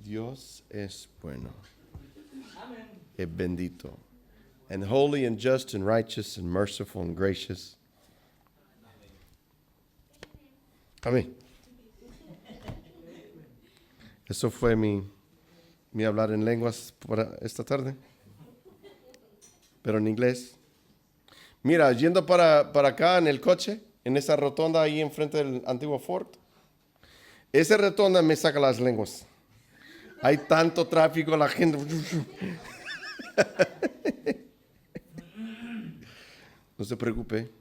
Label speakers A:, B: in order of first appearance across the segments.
A: Dios es bueno. Es bendito. And holy and just and righteous and merciful and gracious. Amén. Eso fue mi hablar en lenguas para esta tarde. Pero en inglés. Mira, yendo para acá en el coche, en esa rotonda ahí enfrente del antiguo Ford, esa rotonda me saca las lenguas. Hay tanto tráfico, la gente... No se preocupe.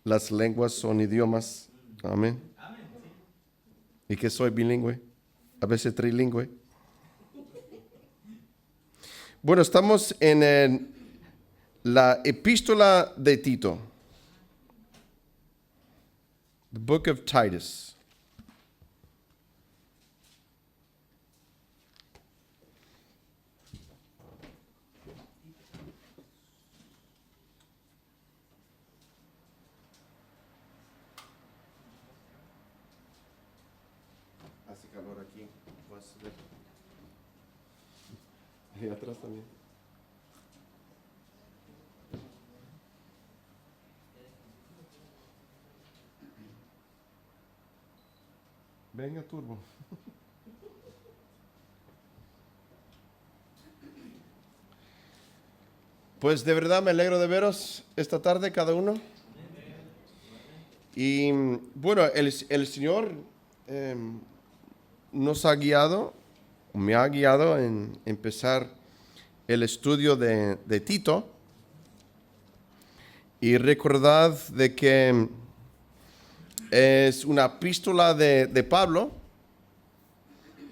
A: Las lenguas son idiomas. Amén. Y que soy bilingüe. A veces trilingüe. Bueno, estamos en la epístola de Tito. The book of Titus. Hace calor aquí. Y atrás también. Venga, turbo. Pues de verdad me alegro de veros esta tarde cada uno. Y bueno, el Señor nos ha guiado, me ha guiado en empezar el estudio de Tito. Y recordad de que es una epístola de Pablo.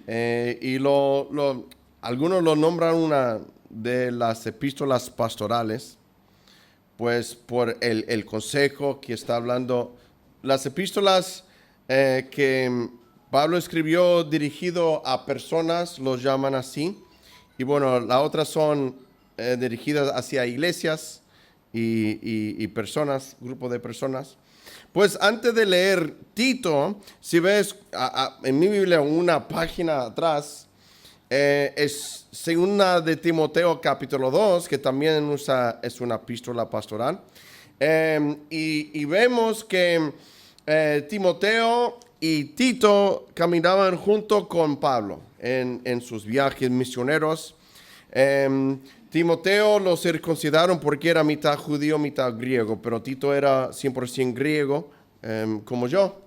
A: Y algunos lo nombran una de las epístolas pastorales, pues por el consejo que está hablando. Las epístolas que Pablo escribió dirigido a personas, los llaman así. Y bueno, las otras son dirigidas hacia iglesias y personas, grupo de personas. Pues antes de leer Tito, si ves en mi Biblia una página atrás, es segunda de Timoteo capítulo 2, que también es una epístola pastoral. Y vemos que Timoteo y Tito caminaban junto con Pablo en sus viajes misioneros. Timoteo lo circuncidaron porque era mitad judío, mitad griego, pero Tito era 100% griego, como yo.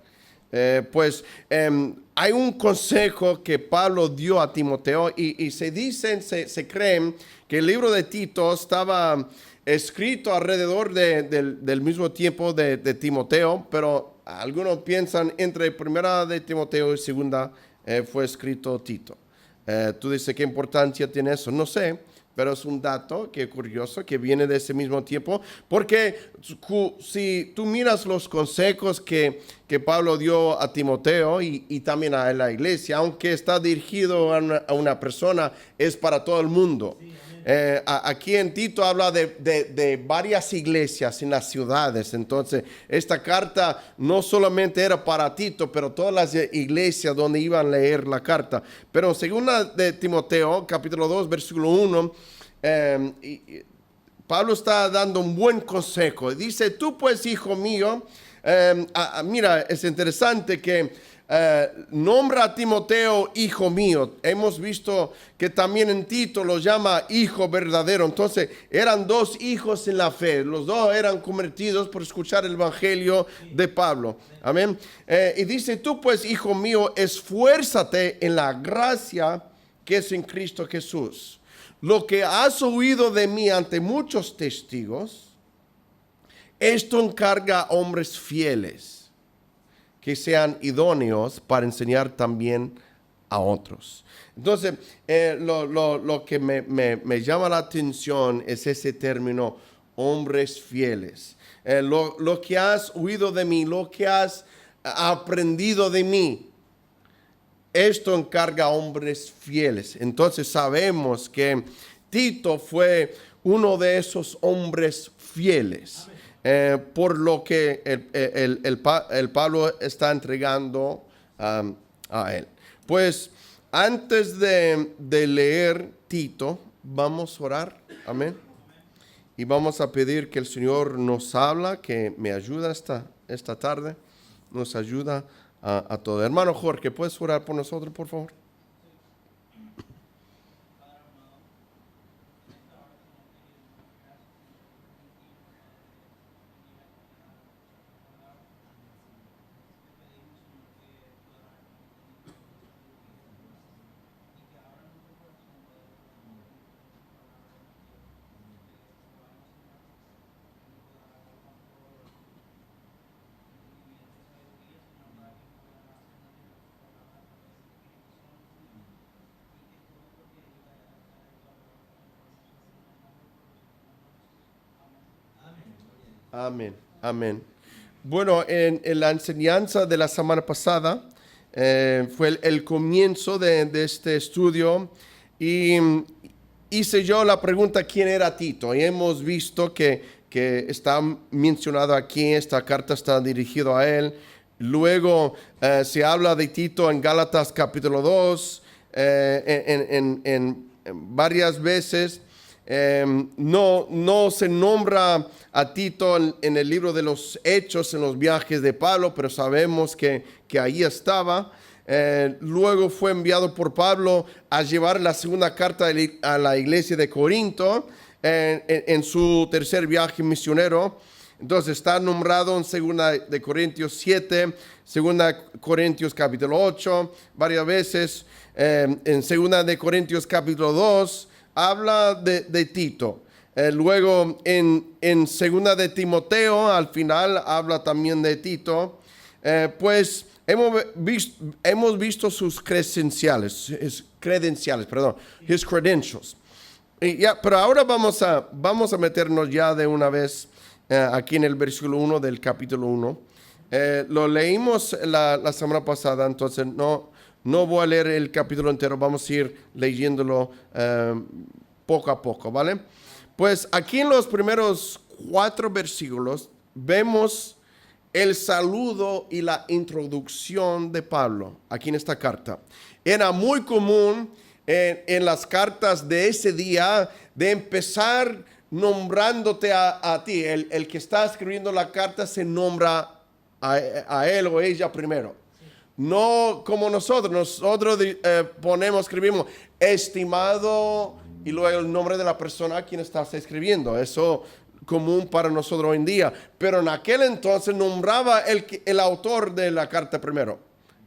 A: Hay un consejo que Pablo dio a Timoteo y se creen que el libro de Tito estaba escrito alrededor del mismo tiempo de Timoteo, pero algunos piensan entre primera de Timoteo y segunda fue escrito Tito. Tú dices, ¿qué importancia tiene eso? No sé, pero es un dato que es curioso, que viene de ese mismo tiempo, porque si tú miras los consejos que Pablo dio a Timoteo y también a la iglesia, aunque está dirigido a una persona, es para todo el mundo. Sí, aquí en Tito habla de varias iglesias en las ciudades. Entonces, esta carta no solamente era para Tito, pero todas las iglesias donde iban a leer la carta. Pero segunda de Timoteo, capítulo 2, versículo 1, Pablo está dando un buen consejo. Dice, tú pues, hijo mío, mira, es interesante que nombra a Timoteo hijo mío. Hemos visto que también en Tito lo llama hijo verdadero. Entonces eran dos hijos en la fe. Los dos eran convertidos por escuchar el evangelio de Pablo. Amén. Y dice, tú pues hijo mío, esfuérzate en la gracia que es en Cristo Jesús. Lo que has oído de mí ante muchos testigos, esto encarga a hombres fieles que sean idóneos para enseñar también a otros. Entonces, lo que me llama la atención es ese término, hombres fieles. Lo que has oído de mí, lo que has aprendido de mí, esto encarga a hombres fieles. Entonces sabemos que Tito fue uno de esos hombres fieles. Por lo que el Pablo está entregando a él. Pues Antes de leer Tito, vamos a orar. Amén. Y vamos a pedir que el Señor nos habla, que me ayuda esta tarde, nos ayuda a todo. Hermano Jorge, ¿puedes orar por nosotros, por favor? Amén, amén. Bueno, en la enseñanza de la semana pasada fue el comienzo de este estudio y hice yo la pregunta ¿quién era Tito? Y hemos visto que está mencionado aquí, esta carta está dirigida a él. Luego se habla de Tito en Gálatas capítulo 2, en varias veces. No se nombra a Tito en el libro de los Hechos, en los viajes de Pablo, pero sabemos que ahí estaba. Luego fue enviado por Pablo a llevar la segunda carta a la iglesia de Corinto en su tercer viaje misionero. Entonces está nombrado en 2 de Corintios 7, 2 Corintios capítulo 8, varias veces. En 2 de Corintios capítulo 2 habla de Tito. Luego en 2 de Timoteo al final habla también de Tito. Pues hemos visto sus credenciales, his credentials. Pero ahora vamos a meternos ya de una vez aquí en el versículo 1 del capítulo 1. Lo leímos la semana pasada, entonces no voy a leer el capítulo entero, vamos a ir leyéndolo poco a poco, ¿vale? Pues aquí en los primeros 4 versículos vemos el saludo y la introducción de Pablo aquí en esta carta. Era muy común en las cartas de ese día de empezar nombrándote a ti. El que está escribiendo la carta se nombra a él o ella primero. No como nosotros escribimos estimado y luego el nombre de la persona a quien estás escribiendo. Eso común para nosotros hoy en día. Pero en aquel entonces nombraba el autor de la carta primero.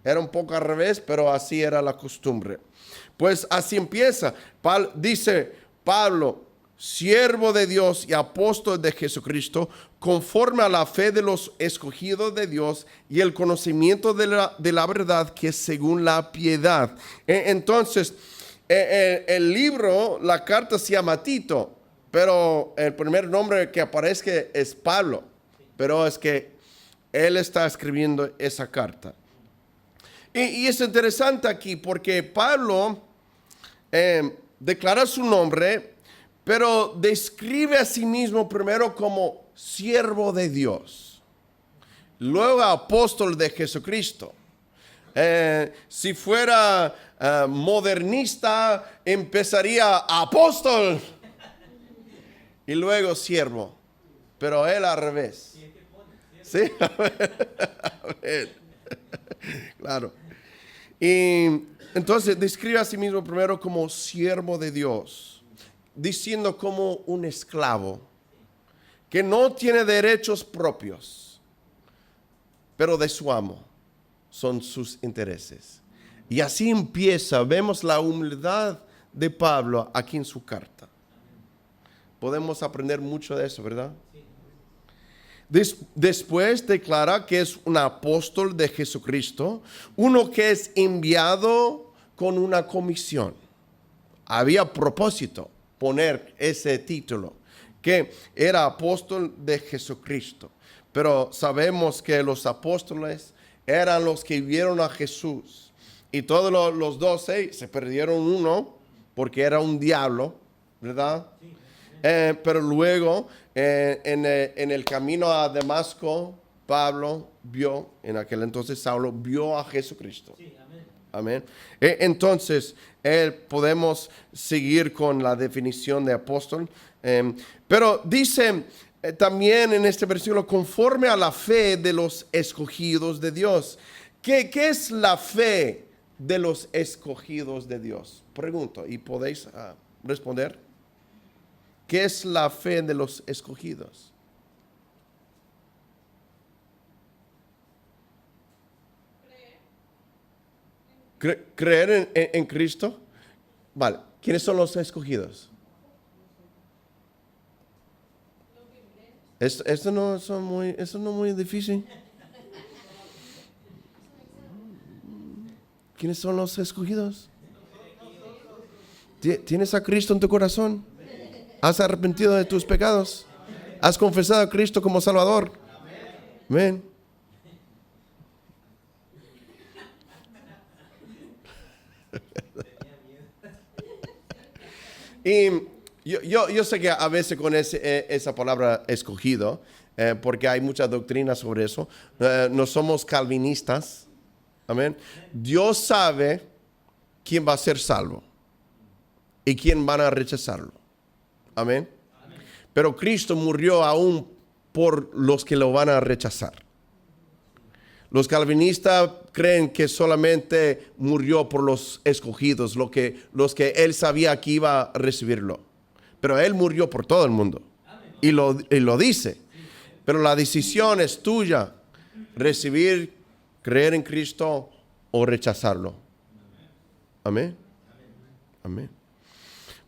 A: Era un poco al revés, pero así era la costumbre. Pues así empieza. Dice Pablo, siervo de Dios y apóstol de Jesucristo, conforme a la fe de los escogidos de Dios y el conocimiento de la verdad que es según la piedad. Entonces, el libro, la carta se llama Tito, pero el primer nombre que aparece es Pablo, pero es que él está escribiendo esa carta. Y es interesante aquí porque Pablo declara su nombre, pero describe a sí mismo primero como siervo de Dios, luego apóstol de Jesucristo. Si fuera modernista, empezaría apóstol y luego siervo, pero él al revés. ¿Sí? A ver. Claro. Y entonces describe a sí mismo primero como siervo de Dios, diciendo como un esclavo que no tiene derechos propios, pero de su amo son sus intereses. Y así empieza, vemos la humildad de Pablo aquí en su carta. Podemos aprender mucho de eso, ¿verdad? Después declara que es un apóstol de Jesucristo, uno que es enviado con una comisión. Había propósito poner ese título, que era apóstol de Jesucristo. Pero sabemos que los apóstoles eran los que vieron a Jesús. Y todos los 12 se perdieron uno porque era un diablo, ¿verdad? Sí. Pero luego en el camino a Damasco, Pablo vio, en aquel entonces Saulo vio a Jesucristo. Sí, amén. Amén. Entonces, podemos seguir con la definición de apóstol. Pero dice también en este versículo, conforme a la fe de los escogidos de Dios. ¿Qué es la fe de los escogidos de Dios? Pregunto, y podéis responder. ¿Qué es la fe de los escogidos? Creer en Cristo. Vale. ¿Quiénes son los escogidos? Esto no es muy difícil. ¿Quiénes son los escogidos? ¿Tienes a Cristo en tu corazón? ¿Has arrepentido de tus pecados? ¿Has confesado a Cristo como Salvador? Amén. Y yo sé que a veces con esa palabra escogido, porque hay mucha doctrina sobre eso, no somos calvinistas. Amén. Dios sabe quién va a ser salvo y quién van a rechazarlo. Amén. Pero Cristo murió aún por los que lo van a rechazar. Los calvinistas creen que solamente murió por los escogidos, los que él sabía que iba a recibirlo. Pero él murió por todo el mundo. Y lo dice. Pero la decisión es tuya. Recibir, creer en Cristo o rechazarlo. Amén. Amén.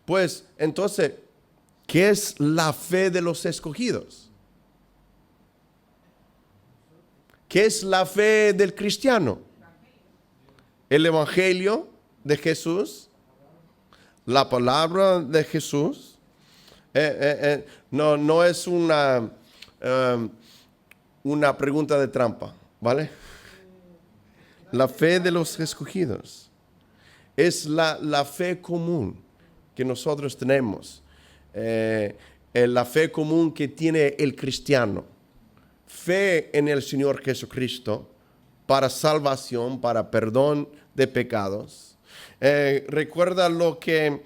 A: Pues entonces, ¿qué es la fe de los escogidos? ¿Qué es la fe del cristiano? El evangelio de Jesús, la palabra de Jesús. No es una pregunta de trampa, ¿vale? La fe de los escogidos es la fe común que nosotros tenemos, la fe común que tiene el cristiano. Fe en el Señor Jesucristo para salvación, para perdón de pecados. Recuerda lo que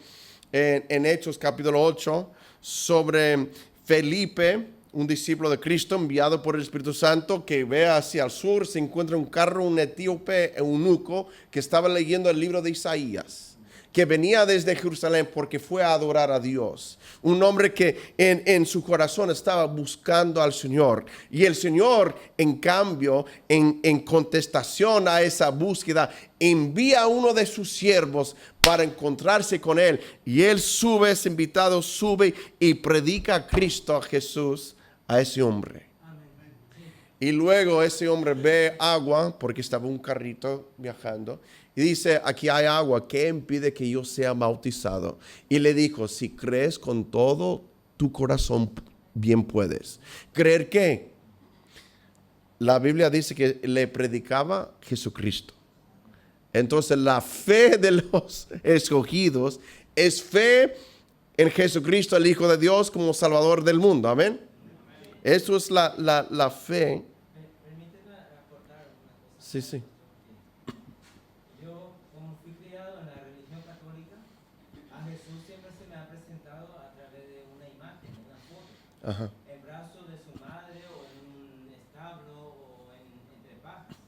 A: en Hechos capítulo 8 sobre Felipe, un discípulo de Cristo enviado por el Espíritu Santo, que ve hacia el sur, se encuentra un carro, un etíope eunuco que estaba leyendo el libro de Isaías, que venía desde Jerusalén porque fue a adorar a Dios. Un hombre que en su corazón estaba buscando al Señor. Y el Señor, en cambio, en contestación a esa búsqueda, envía a uno de sus siervos para encontrarse con él. Y él sube, ese invitado sube y predica a Cristo, a Jesús, a ese hombre. Y luego ese hombre ve agua, porque estaba un carrito viajando, y dice, aquí hay agua, ¿qué impide que yo sea bautizado? Y le dijo, si crees con todo tu corazón, bien puedes. ¿Creer qué? La Biblia dice que le predicaba Jesucristo. Entonces la fe de los escogidos es fe en Jesucristo, el Hijo de Dios, como Salvador del mundo. Amén. Eso es la fe.
B: Permíteme aportar una cosa.
A: Sí.
B: Yo, como fui criado en la religión católica, a Jesús siempre se me ha presentado a través de una imagen, una foto.
A: Ajá.
B: En brazos de su madre o en un establo o entre pajas.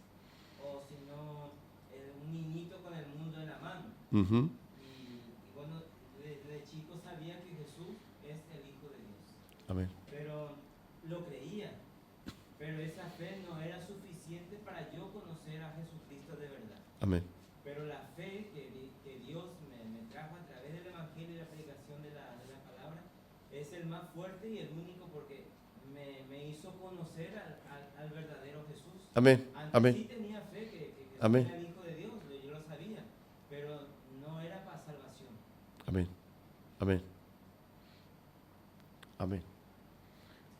B: O si no, un niñito con el mundo en la mano.
A: Uh-huh.
B: Y bueno, desde chico sabía que Jesús es el Hijo de Dios.
A: Amén.
B: Pero lo creía. Pero esa fe no era suficiente para yo conocer a Jesucristo de verdad.
A: Amén.
B: Pero la fe que Dios me trajo a través del Evangelio y la predicación de la palabra es el más fuerte y el único, porque me hizo conocer al verdadero Jesús.
A: Amén.
B: Antes
A: Amén.
B: sí tenía fe que Jesús
A: Amén.
B: era el Hijo de Dios, yo lo sabía, pero no era para salvación.
A: Amén. Amén. Amén.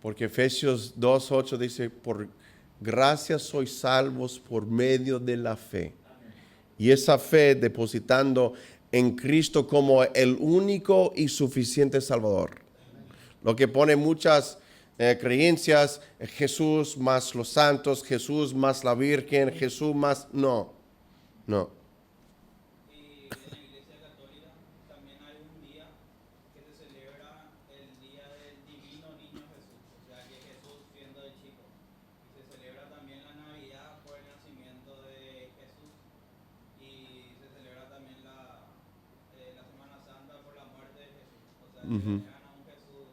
A: Porque Efesios 2:8 dice, por gracia sois salvos por medio de la fe.
B: Amén.
A: Y esa fe depositando en Cristo como el único y suficiente Salvador. Lo que pone muchas creencias, Jesús más los santos, Jesús más la Virgen, Jesús más... No. Ujú.
B: a un Jesús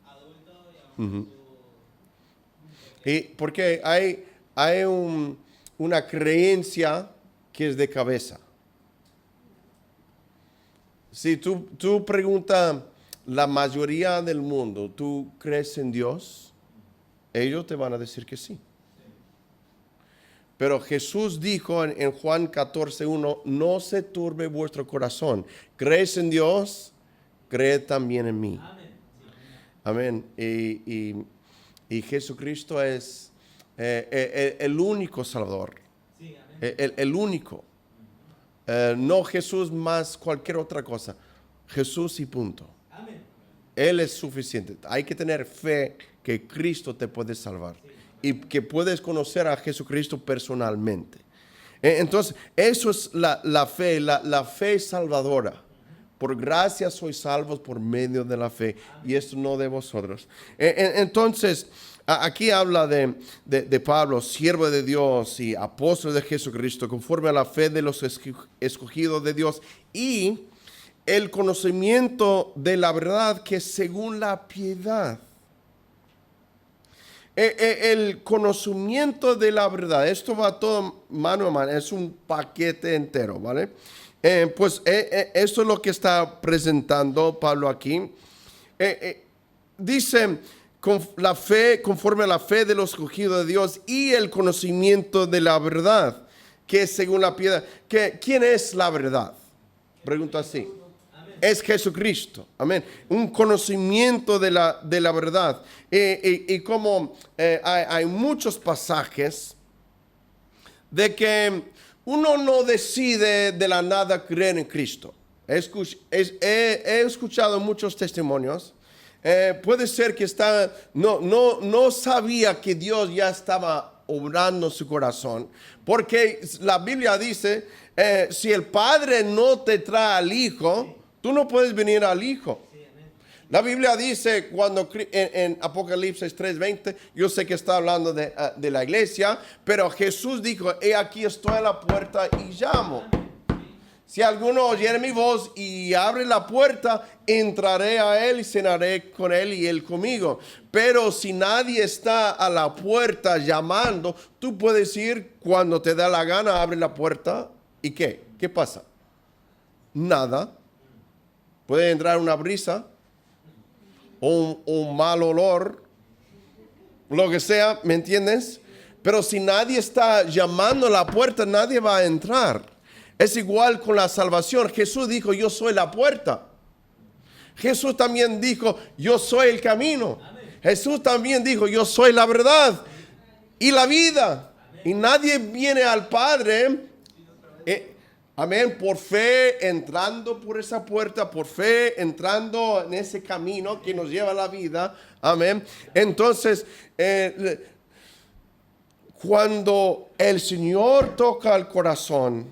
B: adulto y a un
A: Ujú.
B: Jesús
A: Y porque hay una creencia que es de cabeza. Si tú preguntas la mayoría del mundo, ¿tú crees en Dios? Ellos te van a decir que sí. Pero Jesús dijo en Juan 14:1, no se turbe vuestro corazón. ¿Crees en Dios? Creed también en mí.
B: amén.
A: Amén. Y Jesucristo es el único Salvador.
B: Sí, amén.
A: El único. No Jesús más cualquier otra cosa. Jesús y punto.
B: Amén.
A: Él es suficiente. Hay que tener fe que Cristo te puede salvar y que puedes conocer a Jesucristo personalmente. Entonces, eso es la fe, la fe salvadora. Por gracia sois salvos por medio de la fe, y esto no de vosotros. Entonces, aquí habla de Pablo, siervo de Dios y apóstol de Jesucristo, conforme a la fe de los escogidos de Dios y el conocimiento de la verdad que es según la piedad. El conocimiento de la verdad, esto va todo mano a mano, es un paquete entero, ¿vale? Esto es lo que está presentando Pablo aquí. Dice, la fe, conforme a la fe de los escogidos de Dios y el conocimiento de la verdad, que es según la piedad. ¿Quién es la verdad? Pregunto así. Es Jesucristo, amén. Un conocimiento de la verdad. Y como hay muchos pasajes de que uno no decide de la nada creer en Cristo. He escuchado muchos testimonios. Puede ser que no sabía que Dios ya estaba obrando su corazón, porque la Biblia dice, si el Padre no te trae al Hijo, tú no puedes venir al Hijo. La Biblia dice cuando en Apocalipsis 3:20, yo sé que está hablando de la iglesia, pero Jesús dijo, he aquí estoy a la puerta y llamo. Si alguno oyere mi voz y abre la puerta, entraré a él y cenaré con él y él conmigo. Pero si nadie está a la puerta llamando, tú puedes ir cuando te da la gana, abre la puerta y ¿qué? ¿Qué pasa? Nada. Puede entrar una brisa o un mal olor, lo que sea, ¿me entiendes? Pero si nadie está llamando a la puerta, nadie va a entrar. Es igual con la salvación. Jesús dijo, yo soy la puerta. Jesús también dijo, yo soy el camino. Amén. Jesús también dijo, yo soy la verdad y la vida. Amén. Y nadie viene al Padre, amén, por fe entrando por esa puerta, por fe entrando en ese camino que nos lleva a la vida. Amén. Entonces, cuando el Señor toca el corazón,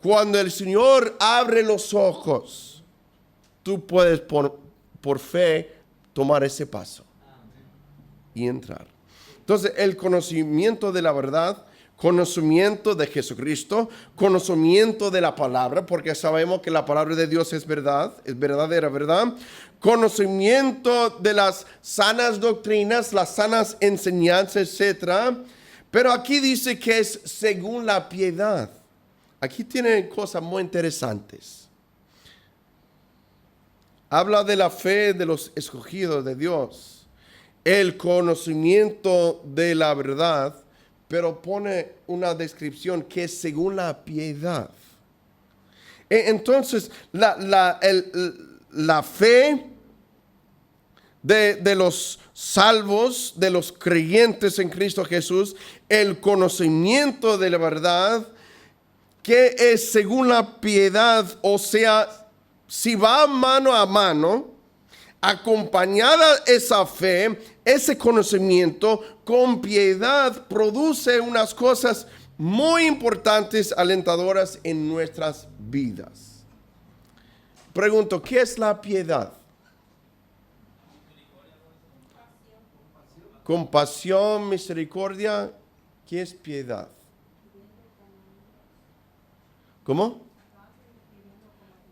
A: cuando el Señor abre los ojos, tú puedes por fe tomar ese paso y entrar. Entonces, el conocimiento de la verdad, conocimiento de Jesucristo, conocimiento de la palabra, porque sabemos que la palabra de Dios es verdad, es verdadera, ¿verdad? Conocimiento de las sanas doctrinas, las sanas enseñanzas, etc. Pero aquí dice que es según la piedad. Aquí tienen cosas muy interesantes. Habla de la fe de los escogidos de Dios, el conocimiento de la verdad, pero pone una descripción que es según la piedad. Entonces, la fe de los salvos, de los creyentes en Cristo Jesús, el conocimiento de la verdad, que es según la piedad, o sea, si va mano a mano, acompañada esa fe, ese conocimiento con piedad, produce unas cosas muy importantes, alentadoras en nuestras vidas. Pregunto, ¿qué es la piedad? Compasión, misericordia, ¿qué es piedad? ¿Cómo?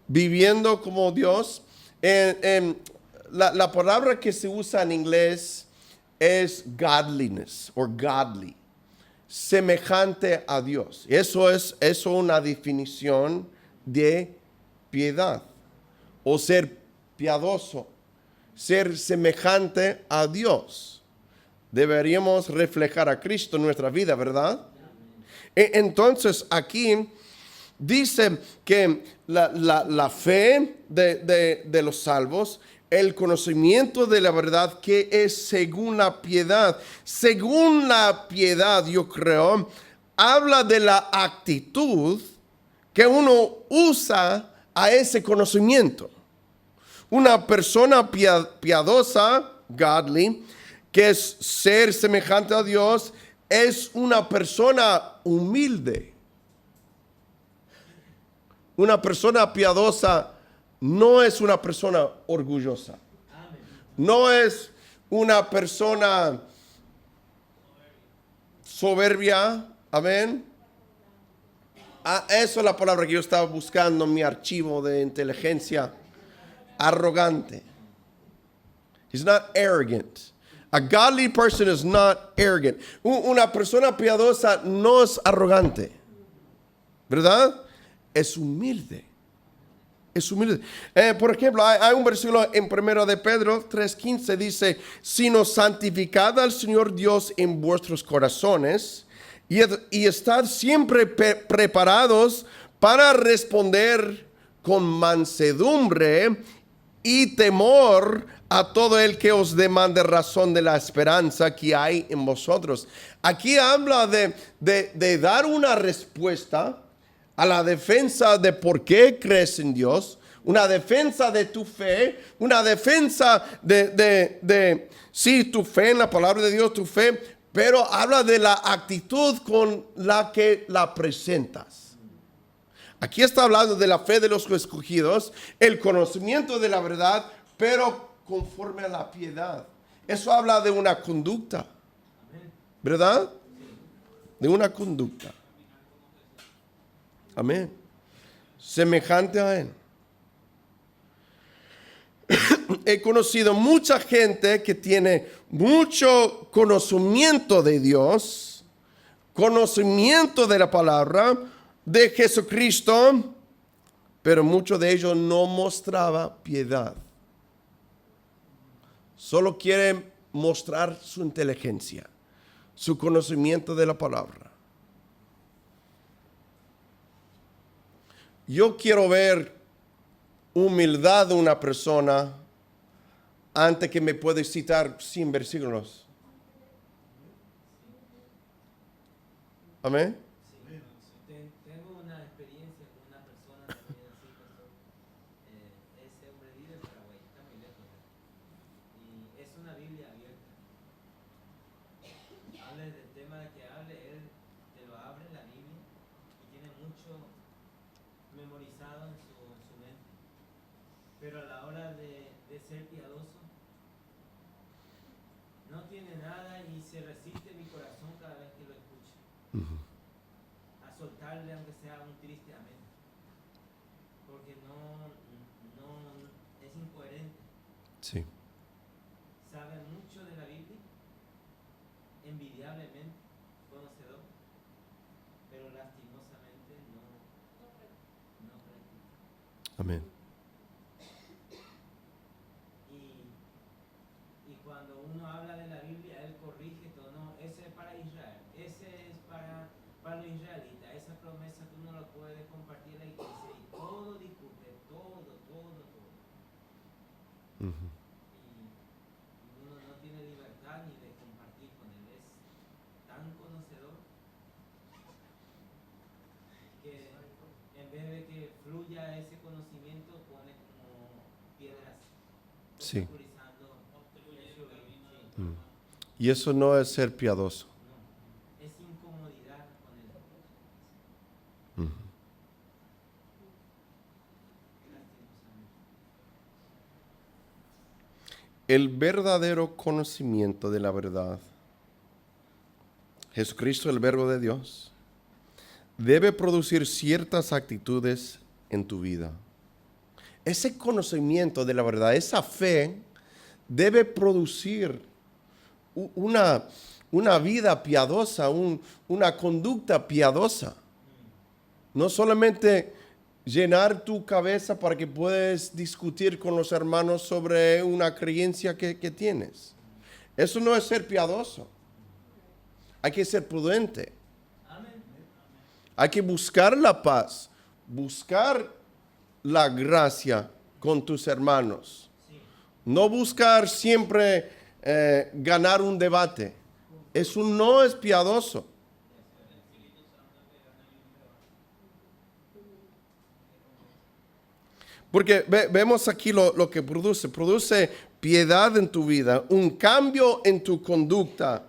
A: Viviendo como Dios. La palabra que se usa en inglés es godliness o godly, semejante a Dios. Eso es una definición de piedad o ser piadoso, ser semejante a Dios. Deberíamos reflejar a Cristo en nuestra vida, ¿verdad? Entonces aquí dice que la fe de los salvos, el conocimiento de la verdad que es según la piedad. Según la piedad, yo creo, habla de la actitud que uno usa a ese conocimiento. Una persona piadosa, godly, que es ser semejante a Dios, es una persona humilde. Una persona piadosa no es una persona orgullosa. No es una persona soberbia. Amén. Eso es la palabra que yo estaba buscando en mi archivo de inteligencia. Arrogante. He's not arrogant. A godly person is not arrogant. Una persona piadosa no es arrogante. ¿Verdad? Es humilde. Es humilde. Por ejemplo, hay un versículo en 1 de Pedro 3:15 dice, sino santificad al Señor Dios en vuestros corazones y estad siempre preparados para responder con mansedumbre y temor a todo el que os demande razón de la esperanza que hay en vosotros. Aquí habla de dar una respuesta a la defensa de por qué crees en Dios, una defensa de tu fe, una defensa de sí, tu fe en la palabra de Dios, tu fe, pero habla de la actitud con la que la presentas. Aquí está hablando de la fe de los escogidos, el conocimiento de la verdad, pero conforme a la piedad. Eso habla de una conducta, ¿verdad? De una conducta. Amén. Semejante a Él. He conocido mucha gente que tiene mucho conocimiento de Dios, conocimiento de la palabra, de Jesucristo, pero muchos de ellos no mostraba piedad. Solo quieren mostrar su inteligencia, su conocimiento de la palabra. Yo quiero ver humildad de una persona antes que me pueda citar 100 versículos. Amén.
B: Tengo una experiencia con una persona también así, pastor. Ese hombre vive en Paraguay, está muy lejos. Y es una Biblia abierta. Hable del tema de que hable, él te lo abre en la Biblia y tiene mucho memorizado en su mente. Pero a la hora de ser piadoso, no tiene nada y se resiste mi corazón cada vez que lo escucha. A soltarle aunque sea un triste amén, porque no es incoherente.
A: Sí.
B: Sabe mucho de la Biblia, envidiablemente conocedor, pero lastimosamente no practica.
A: Amén.
B: Y cuando uno habla de la Biblia, él corrige todo. No, ese es para Israel, ese es para los israelitas. Esa promesa tú no la puedes compartir a la iglesia. Y todo discute, todo.
A: Uh-huh.
B: Y uno no tiene libertad ni de compartir con él. Es tan conocedor que en vez de que fluya ese conocimiento, pone como piedras.
A: Sí.
B: Obstaculizando.
A: Y eso no es ser piadoso.
B: No, es incomodidad con él.
A: Uh-huh. El verdadero conocimiento de la verdad, Jesucristo, el Verbo de Dios, debe producir ciertas actitudes en tu vida. ese conocimiento de la verdad, esa fe, debe producir una vida piadosa, una conducta piadosa. No solamente llenar tu cabeza para que puedas discutir con los hermanos sobre una creencia que tienes. Eso no es ser piadoso. Hay que ser prudente. Hay que buscar la paz, buscar la gracia con tus hermanos. No buscar siempre ganar un debate. Eso no es piadoso. Porque vemos aquí lo que produce. Produce piedad en tu vida, un cambio en tu conducta.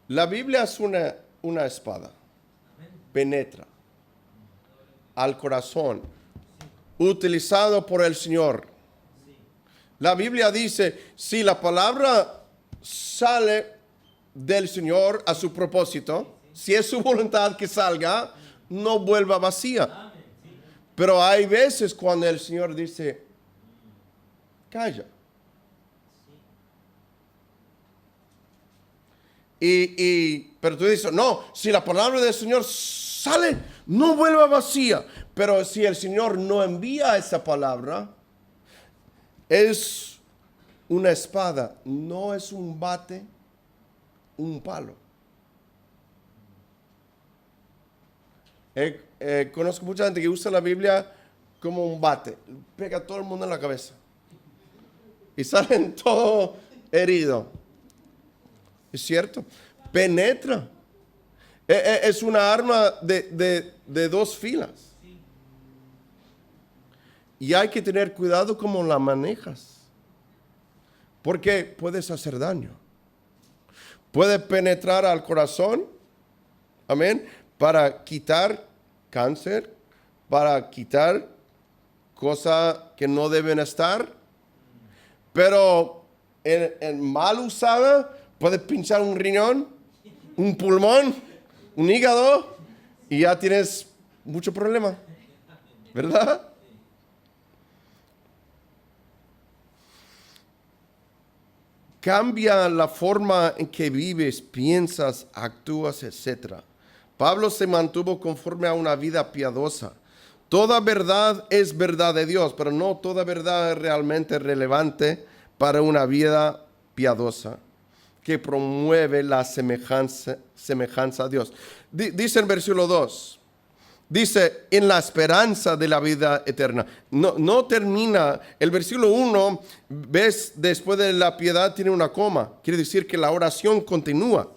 A: La Biblia es una espada. Penetra al corazón, utilizado por el Señor. La Biblia dice, si la palabra sale del Señor a su propósito, si es su voluntad que salga, no vuelva vacía. Pero hay veces cuando el Señor dice, calla. Pero tú dices, no, si la palabra del Señor sale, no vuelva vacía. Pero si el Señor no envía esa palabra, es una espada, no es un bate, un palo. Conozco mucha gente que usa la Biblia como un bate, pega a todo el mundo en la cabeza y salen todos heridos. ¿Es cierto? Penetra. Es una arma de dos filas. Y hay que tener cuidado cómo la manejas, porque puedes hacer daño. Puede penetrar al corazón, amén, para quitar cáncer, para quitar cosas que no deben estar, pero en mal usada puede pinchar un riñón, un pulmón, un hígado y ya tienes mucho problema, ¿verdad? Cambia la forma en que vives, piensas, actúas, etc. Pablo se mantuvo conforme a una vida piadosa. Toda verdad es verdad de Dios, pero no toda verdad es realmente relevante para una vida piadosa que promueve la semejanza a Dios. Dice en versículo 2, dice, en la esperanza de la vida eterna. No termina, el versículo 1, ves, después de la piedad tiene una coma. Quiere decir que la oración continúa.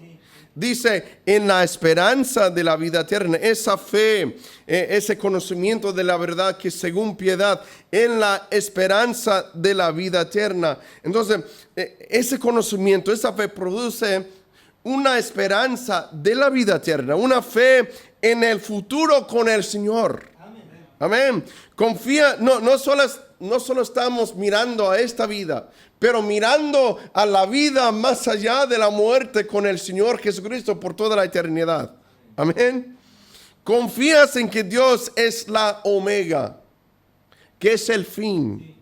A: Dice, en la esperanza de la vida eterna, esa fe, ese conocimiento de la verdad que según piedad, en la esperanza de la vida eterna. Entonces, ese conocimiento, esa fe produce una esperanza de la vida eterna, una fe en el futuro con el Señor. Amén. Confía, no solo estamos mirando a esta vida, pero mirando a la vida más allá de la muerte con el Señor Jesucristo por toda la eternidad. Amén. Confías en que Dios es la omega, que es el fin,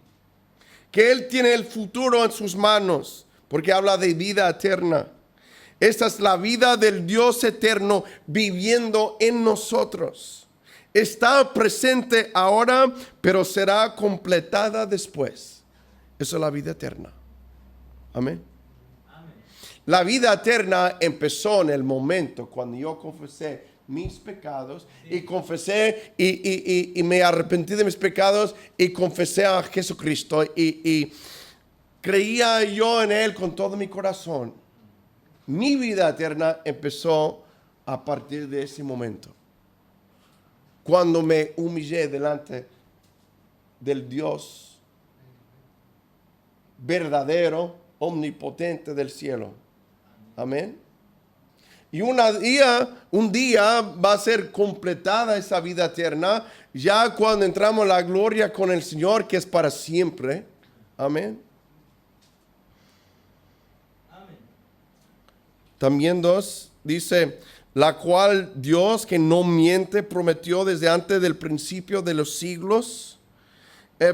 A: que Él tiene el futuro en sus manos, porque habla de vida eterna. Esta es la vida del Dios eterno viviendo en nosotros. Está presente ahora, pero será completada después. Eso es la vida eterna. Amén. La vida eterna empezó en el momento cuando yo confesé mis pecados y confesé y me arrepentí de mis pecados y confesé a Jesucristo y creía yo en Él con todo mi corazón. Mi vida eterna empezó a partir de ese momento. Cuando me humillé delante del Dios verdadero, omnipotente del cielo. Amén. Y un día va a ser completada esa vida eterna, ya cuando entramos en la gloria con el Señor, que es para siempre. Amén. También dice, la cual Dios, que no miente, prometió desde antes del principio de los siglos,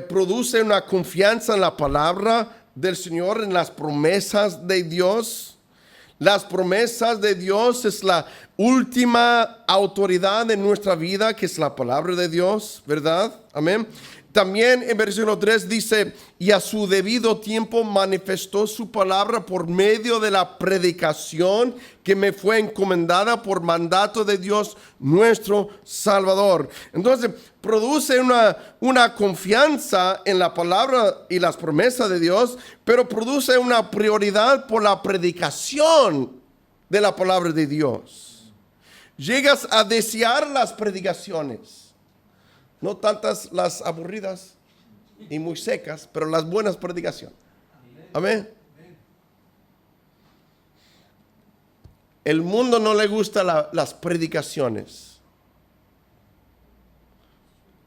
A: produce una confianza en la palabra del Señor, en las promesas de Dios. Las promesas de Dios es la última autoridad en nuestra vida, que es la palabra de Dios, ¿verdad? Amén. También en versículo 3 dice, y a su debido tiempo manifestó su palabra por medio de la predicación que me fue encomendada por mandato de Dios nuestro Salvador. Entonces, produce una confianza en la palabra y las promesas de Dios, pero produce una prioridad por la predicación de la palabra de Dios. Llegas a desear las predicaciones. No tantas las aburridas y muy secas, pero las buenas predicaciones. Amén. El mundo no le gusta las predicaciones.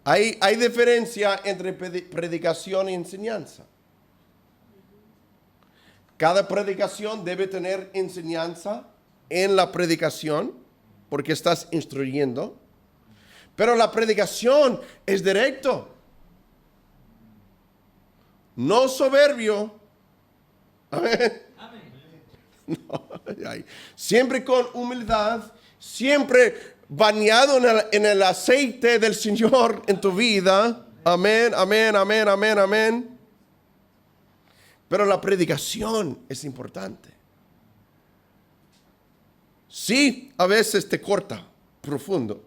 A: Hay diferencia entre predicación y enseñanza. Cada predicación debe tener enseñanza en la predicación, porque estás instruyendo. Pero la predicación es directo. No soberbio. Amén. No, siempre con humildad. Siempre bañado en el aceite del Señor en tu vida. Amén, amén, amén, amén, amén. Pero la predicación es importante. Sí, a veces te corta profundo.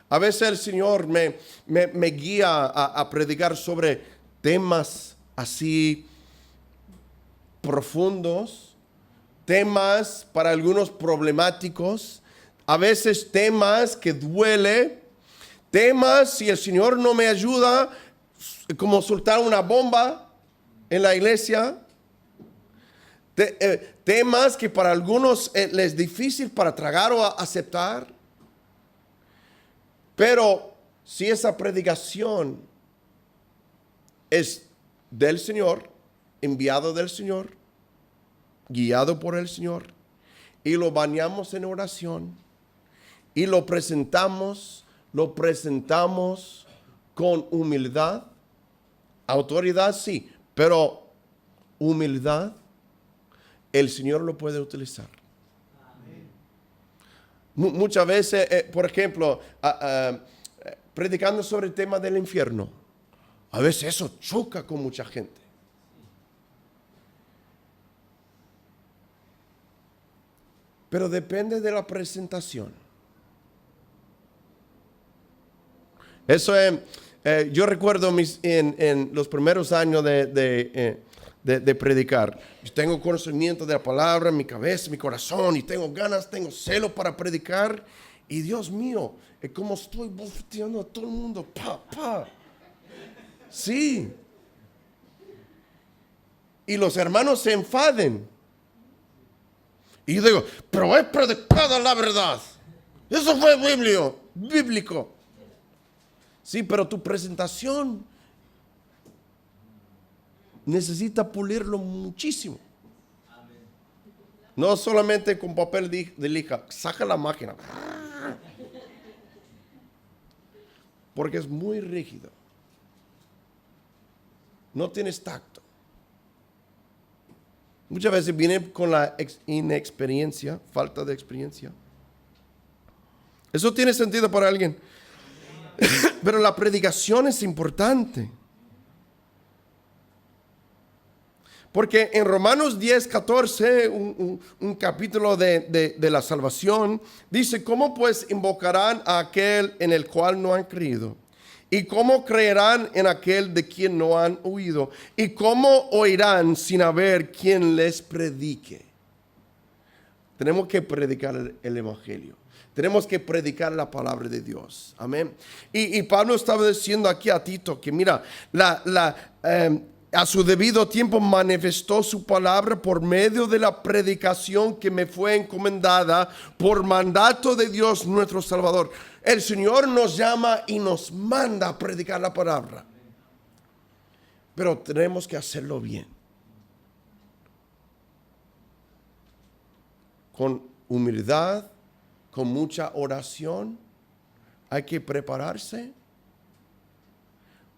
A: A veces el Señor me guía a predicar sobre temas así profundos, temas para algunos problemáticos, a veces temas que duele, temas si el Señor no me ayuda, como soltar una bomba en la iglesia, temas que para algunos les es difícil para tragar o aceptar. Pero si esa predicación es del Señor, enviado del Señor, guiado por el Señor, y lo bañamos en oración, y lo presentamos con humildad, autoridad sí, pero humildad, el Señor lo puede utilizar. Muchas veces, por ejemplo, predicando sobre el tema del infierno, a veces eso choca con mucha gente. Pero depende de la presentación. Eso es, yo recuerdo en los primeros años de predicar. Yo tengo conocimiento de la palabra en mi cabeza, en mi corazón, y tengo ganas, tengo celo para predicar. Y Dios mío, es como estoy bofeteando a todo el mundo. Sí. Y los hermanos se enfaden. Y yo digo, pero es predicada la verdad. Eso fue bíblico. Sí, pero tu presentación necesita pulirlo muchísimo. No solamente con papel de lija, saca la máquina. Porque es muy rígido. No tienes tacto. Muchas veces viene con la inexperiencia, falta de experiencia. Eso tiene sentido para alguien. Pero la predicación es importante. Porque en Romanos 10:14, un capítulo de la salvación, dice, ¿cómo pues invocarán a aquel en el cual no han creído? ¿Y cómo creerán en aquel de quien no han oído? ¿Y cómo oirán sin haber quien les predique? Tenemos que predicar el evangelio. Tenemos que predicar la palabra de Dios. Amén. Y Pablo estaba diciendo aquí a Tito que mira, a su debido tiempo manifestó su palabra por medio de la predicación que me fue encomendada por mandato de Dios nuestro Salvador. El Señor nos llama y nos manda a predicar la palabra. Pero tenemos que hacerlo bien. con humildad, con mucha oración. Hay que prepararse.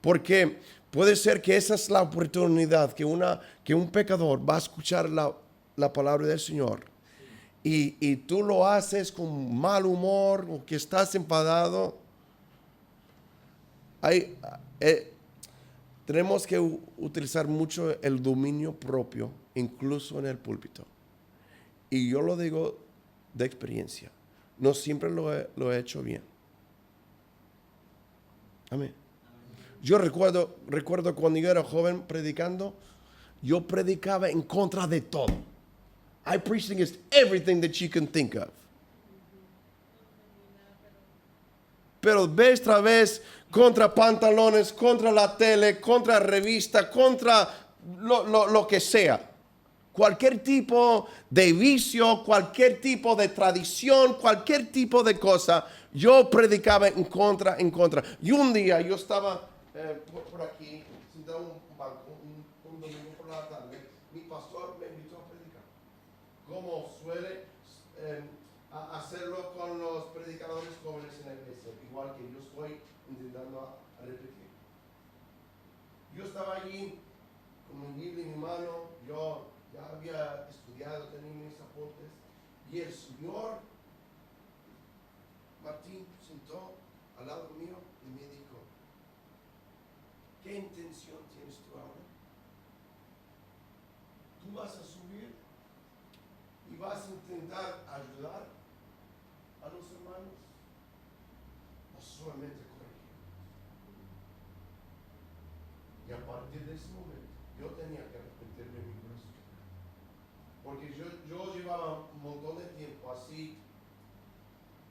A: Porque puede ser que esa es la oportunidad que un pecador va a escuchar la palabra del Señor. Y tú lo haces con mal humor o que estás enfadado. Tenemos que utilizar mucho el dominio propio, incluso en el púlpito. Y yo lo digo de experiencia. No siempre lo he hecho bien. Amén. Yo recuerdo cuando yo era joven predicando, yo predicaba en contra de todo. I preached against everything that you can think of. Pero vez tras vez, contra pantalones, contra la tele, contra revista, contra lo que sea. Cualquier tipo de vicio, cualquier tipo de tradición, cualquier tipo de cosa, yo predicaba en contra. Y un día yo estaba por aquí, sentado en un banco, un domingo por la tarde, mi pastor me invitó a predicar, como suele hacerlo con los predicadores jóvenes en la iglesia, igual que yo estoy intentando a repetir. Yo estaba allí con mi Biblia en mi mano, yo ya había estudiado, tenía mis apuntes, y el señor Martín sentó al lado mío y me dijo: ¿qué intención tienes tú ahora? ¿Tú vas a subir y vas a intentar ayudar a los hermanos o solamente corregir? Y a partir de ese momento yo tenía que arrepentirme de mi corazón, porque yo llevaba un montón de tiempo así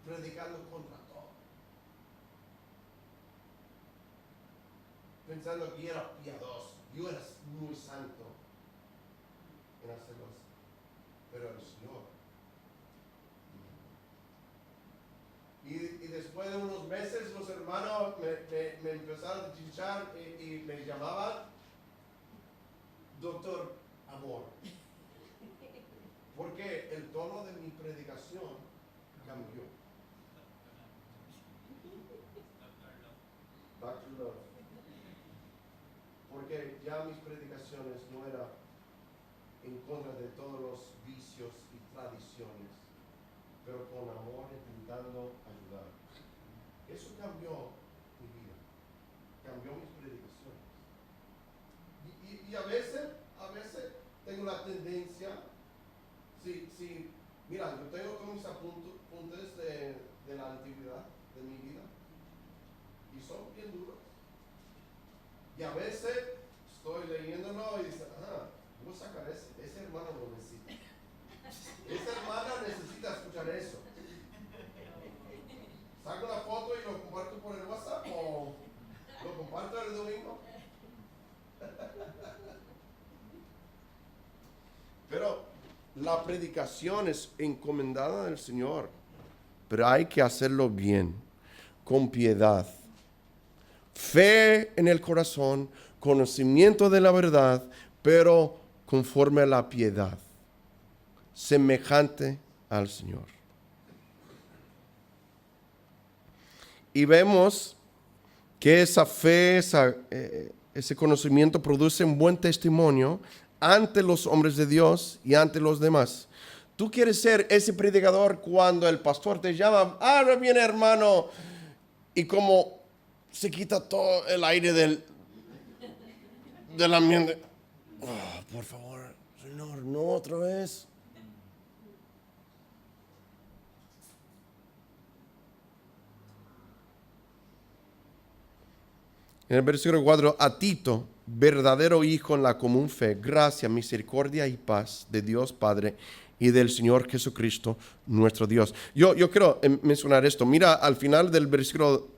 A: predicando contra todo, pensando que era piadoso, yo era muy santo en hacerlo así, pero el Señor. Y después de unos meses los hermanos me empezaron a chinchar y me llamaban Doctor Amor, porque el tono de mi predicación cambió. Dr. Love. Porque ya mis predicaciones no eran en contra de todos los vicios y tradiciones, pero con amor, intentando ayudar. Eso cambió mi vida, cambió mis predicaciones. Y a veces tengo la tendencia, mira, yo tengo todos mis apuntes de la antigüedad de mi vida, y son bien duros. Y a veces estoy leyéndolo y dice, voy a sacar ese hermano lo necesita. Esa hermana necesita escuchar eso. Saco la foto y lo comparto por el WhatsApp o lo comparto el domingo. Pero la predicación es encomendada del Señor, pero hay que hacerlo bien, con piedad. Fe en el corazón, conocimiento de la verdad, pero conforme a la piedad, semejante al Señor. Y vemos que esa fe, ese conocimiento produce un buen testimonio ante los hombres de Dios y ante los demás. Tú quieres ser ese predicador cuando el pastor te llama, ahora viene hermano, y como se quita todo el aire del ambiente. Oh, por favor, Señor, no otra vez. En el versículo 4, a Tito, verdadero hijo en la común fe, gracia, misericordia y paz de Dios Padre y del Señor Jesucristo, nuestro Dios. Yo quiero mencionar esto. Mira, al final del versículo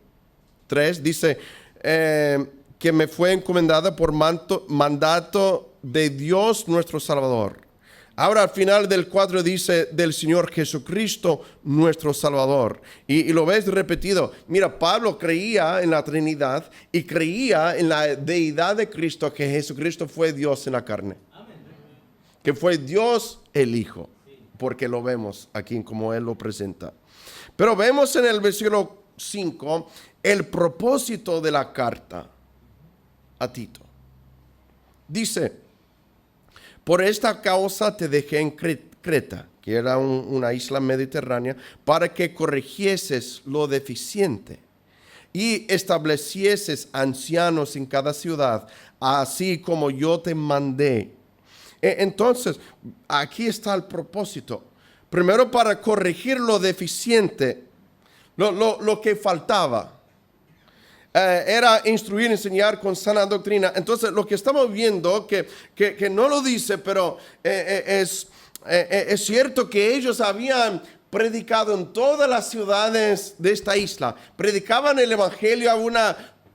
A: 3 dice que me fue encomendada por mandato de Dios nuestro Salvador. Ahora al final del 4 dice del Señor Jesucristo nuestro Salvador. Y lo ves repetido. Mira, Pablo creía en la Trinidad y creía en la deidad de Cristo, que Jesucristo fue Dios en la carne. Que fue Dios el Hijo. porque lo vemos aquí como él lo presenta. Pero vemos en el versículo 5 el propósito de la carta a Tito. Dice: por esta causa te dejé en Creta, que era una isla mediterránea, para que corrigieses lo deficiente y establecieses ancianos en cada ciudad, así como yo te mandé. Entonces, aquí está el propósito. Primero, para corregir lo deficiente, lo que faltaba. Era instruir, enseñar con sana doctrina. Entonces, lo que estamos viendo, que no lo dice, pero es cierto que ellos habían predicado en todas las ciudades de esta isla. Predicaban el evangelio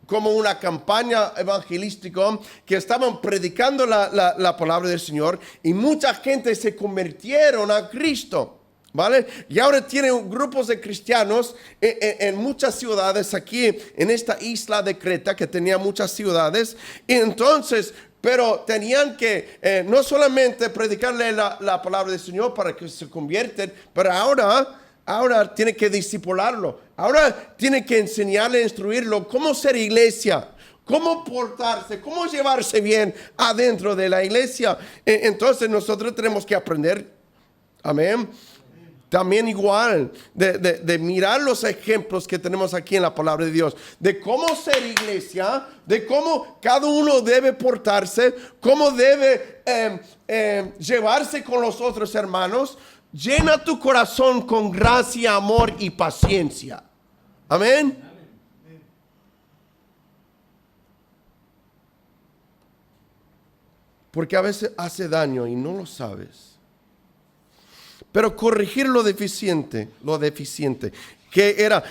A: como una campaña evangelística, que estaban predicando la palabra del Señor, y mucha gente se convirtieron a Cristo. ¿Vale? Y ahora tienen grupos de cristianos en muchas ciudades aquí, en esta isla de Creta, que tenía muchas ciudades. Y entonces, pero tenían que no solamente predicarle la palabra del Señor para que se convierten, pero ahora tiene que discipularlo. Ahora tiene que enseñarle, instruirlo cómo ser iglesia, cómo portarse, cómo llevarse bien adentro de la iglesia. Entonces nosotros tenemos que aprender. Amén. También igual, de mirar los ejemplos que tenemos aquí en la palabra de Dios, de cómo ser iglesia, de cómo cada uno debe portarse, cómo debe llevarse con los otros hermanos. Llena tu corazón con gracia, amor y paciencia. Amén. Porque a veces hace daño y no lo sabes. Pero corregir lo deficiente, que era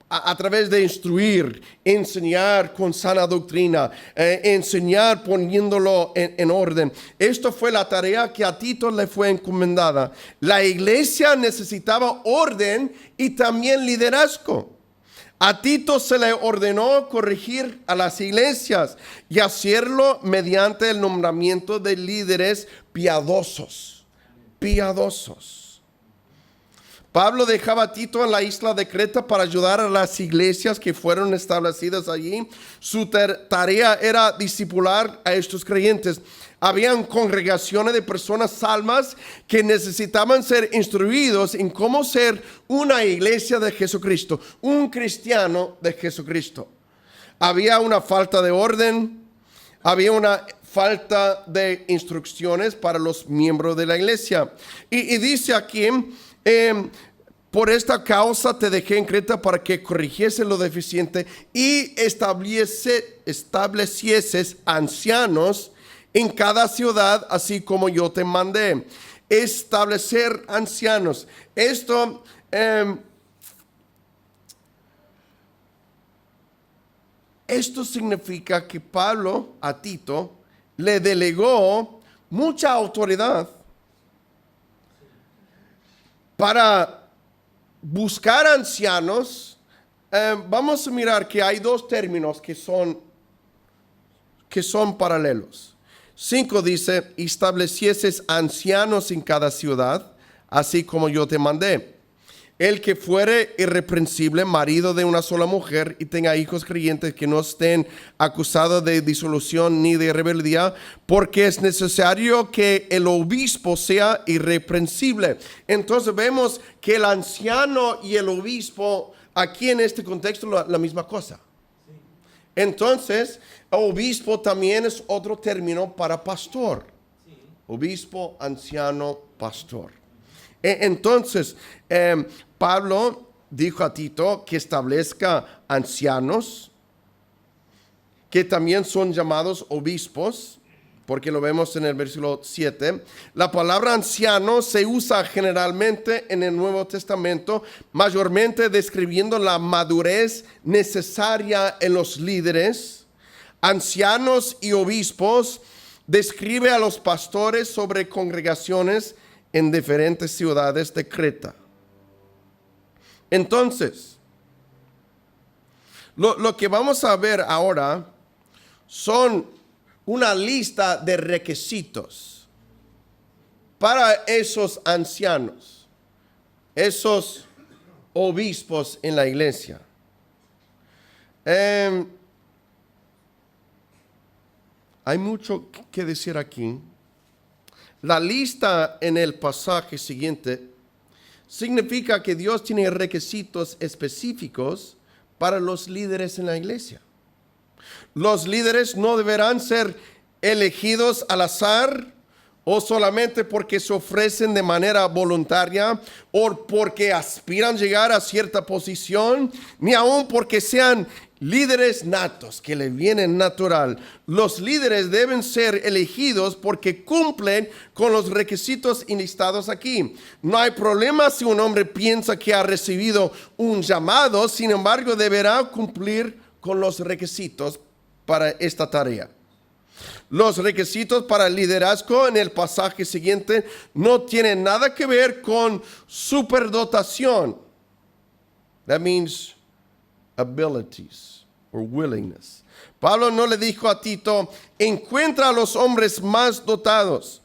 A: a través de instruir, enseñar con sana doctrina, enseñar poniéndolo en orden. Esto fue la tarea que a Tito le fue encomendada. La iglesia necesitaba orden y también liderazgo. A Tito se le ordenó corregir a las iglesias y hacerlo mediante el nombramiento de líderes piadosos. Pablo dejaba a Tito en la isla de Creta para ayudar a las iglesias que fueron establecidas allí. Su tarea era discipular a estos creyentes. Habían congregaciones de personas salvas que necesitaban ser instruidos en cómo ser una iglesia de Jesucristo, un cristiano de Jesucristo. Había una falta de orden, había una falta de instrucciones para los miembros de la iglesia. Y dice aquí, por esta causa te dejé en Creta para que corrigiese lo deficiente y establecieses ancianos en cada ciudad, así como yo te mandé. Establecer ancianos. Esto significa que Pablo a Tito le delegó mucha autoridad para buscar ancianos. Vamos a mirar que hay dos términos que son paralelos. 5 dice: establecieses ancianos en cada ciudad, así como yo te mandé. El que fuere irreprensible, marido de una sola mujer, y tenga hijos creyentes que no estén acusados de disolución ni de rebeldía, porque es necesario que el obispo sea irreprensible. Entonces vemos que el anciano y el obispo, aquí en este contexto, la misma cosa. Entonces, obispo también es otro término para pastor. Obispo, anciano, pastor. Entonces, Pablo dijo a Tito que establezca ancianos, que también son llamados obispos, porque lo vemos en el versículo 7. La palabra anciano se usa generalmente en el Nuevo Testamento, mayormente describiendo la madurez necesaria en los líderes. Ancianos y obispos describe a los pastores sobre congregaciones en diferentes ciudades de Creta. Entonces, lo que vamos a ver ahora son una lista de requisitos para esos ancianos, esos obispos en la iglesia. Hay mucho que decir aquí. La lista en el pasaje siguiente significa que Dios tiene requisitos específicos para los líderes en la iglesia. Los líderes no deberán ser elegidos al azar o solamente porque se ofrecen de manera voluntaria o porque aspiran a llegar a cierta posición, ni aun porque sean líderes natos, que le vienen natural. Los líderes deben ser elegidos porque cumplen con los requisitos enlistados aquí. No hay problema si un hombre piensa que ha recibido un llamado, sin embargo, deberá cumplir con los requisitos para esta tarea. Los requisitos para el liderazgo en el pasaje siguiente no tienen nada que ver con superdotación. That means abilities or willingness. Pablo no le dijo a Tito, encuentra a los hombres más dotados.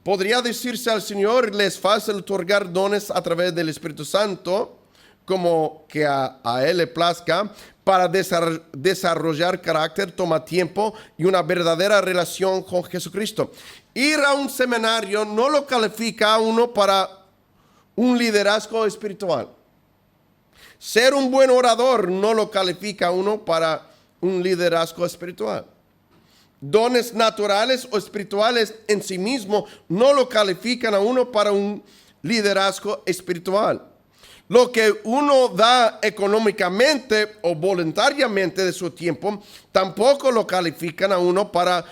A: Podría decirse al Señor, les fácil otorgar dones a través del Espíritu Santo, como que a Él le plazca. Para desarrollar carácter toma tiempo y una verdadera relación con Jesucristo. Ir a un seminario no lo califica a uno para un liderazgo espiritual. Ser un buen orador no lo califica a uno para un liderazgo espiritual. Dones naturales o espirituales en sí mismo no lo califican a uno para un liderazgo espiritual. Lo que uno da económicamente o voluntariamente de su tiempo, tampoco lo califican a uno para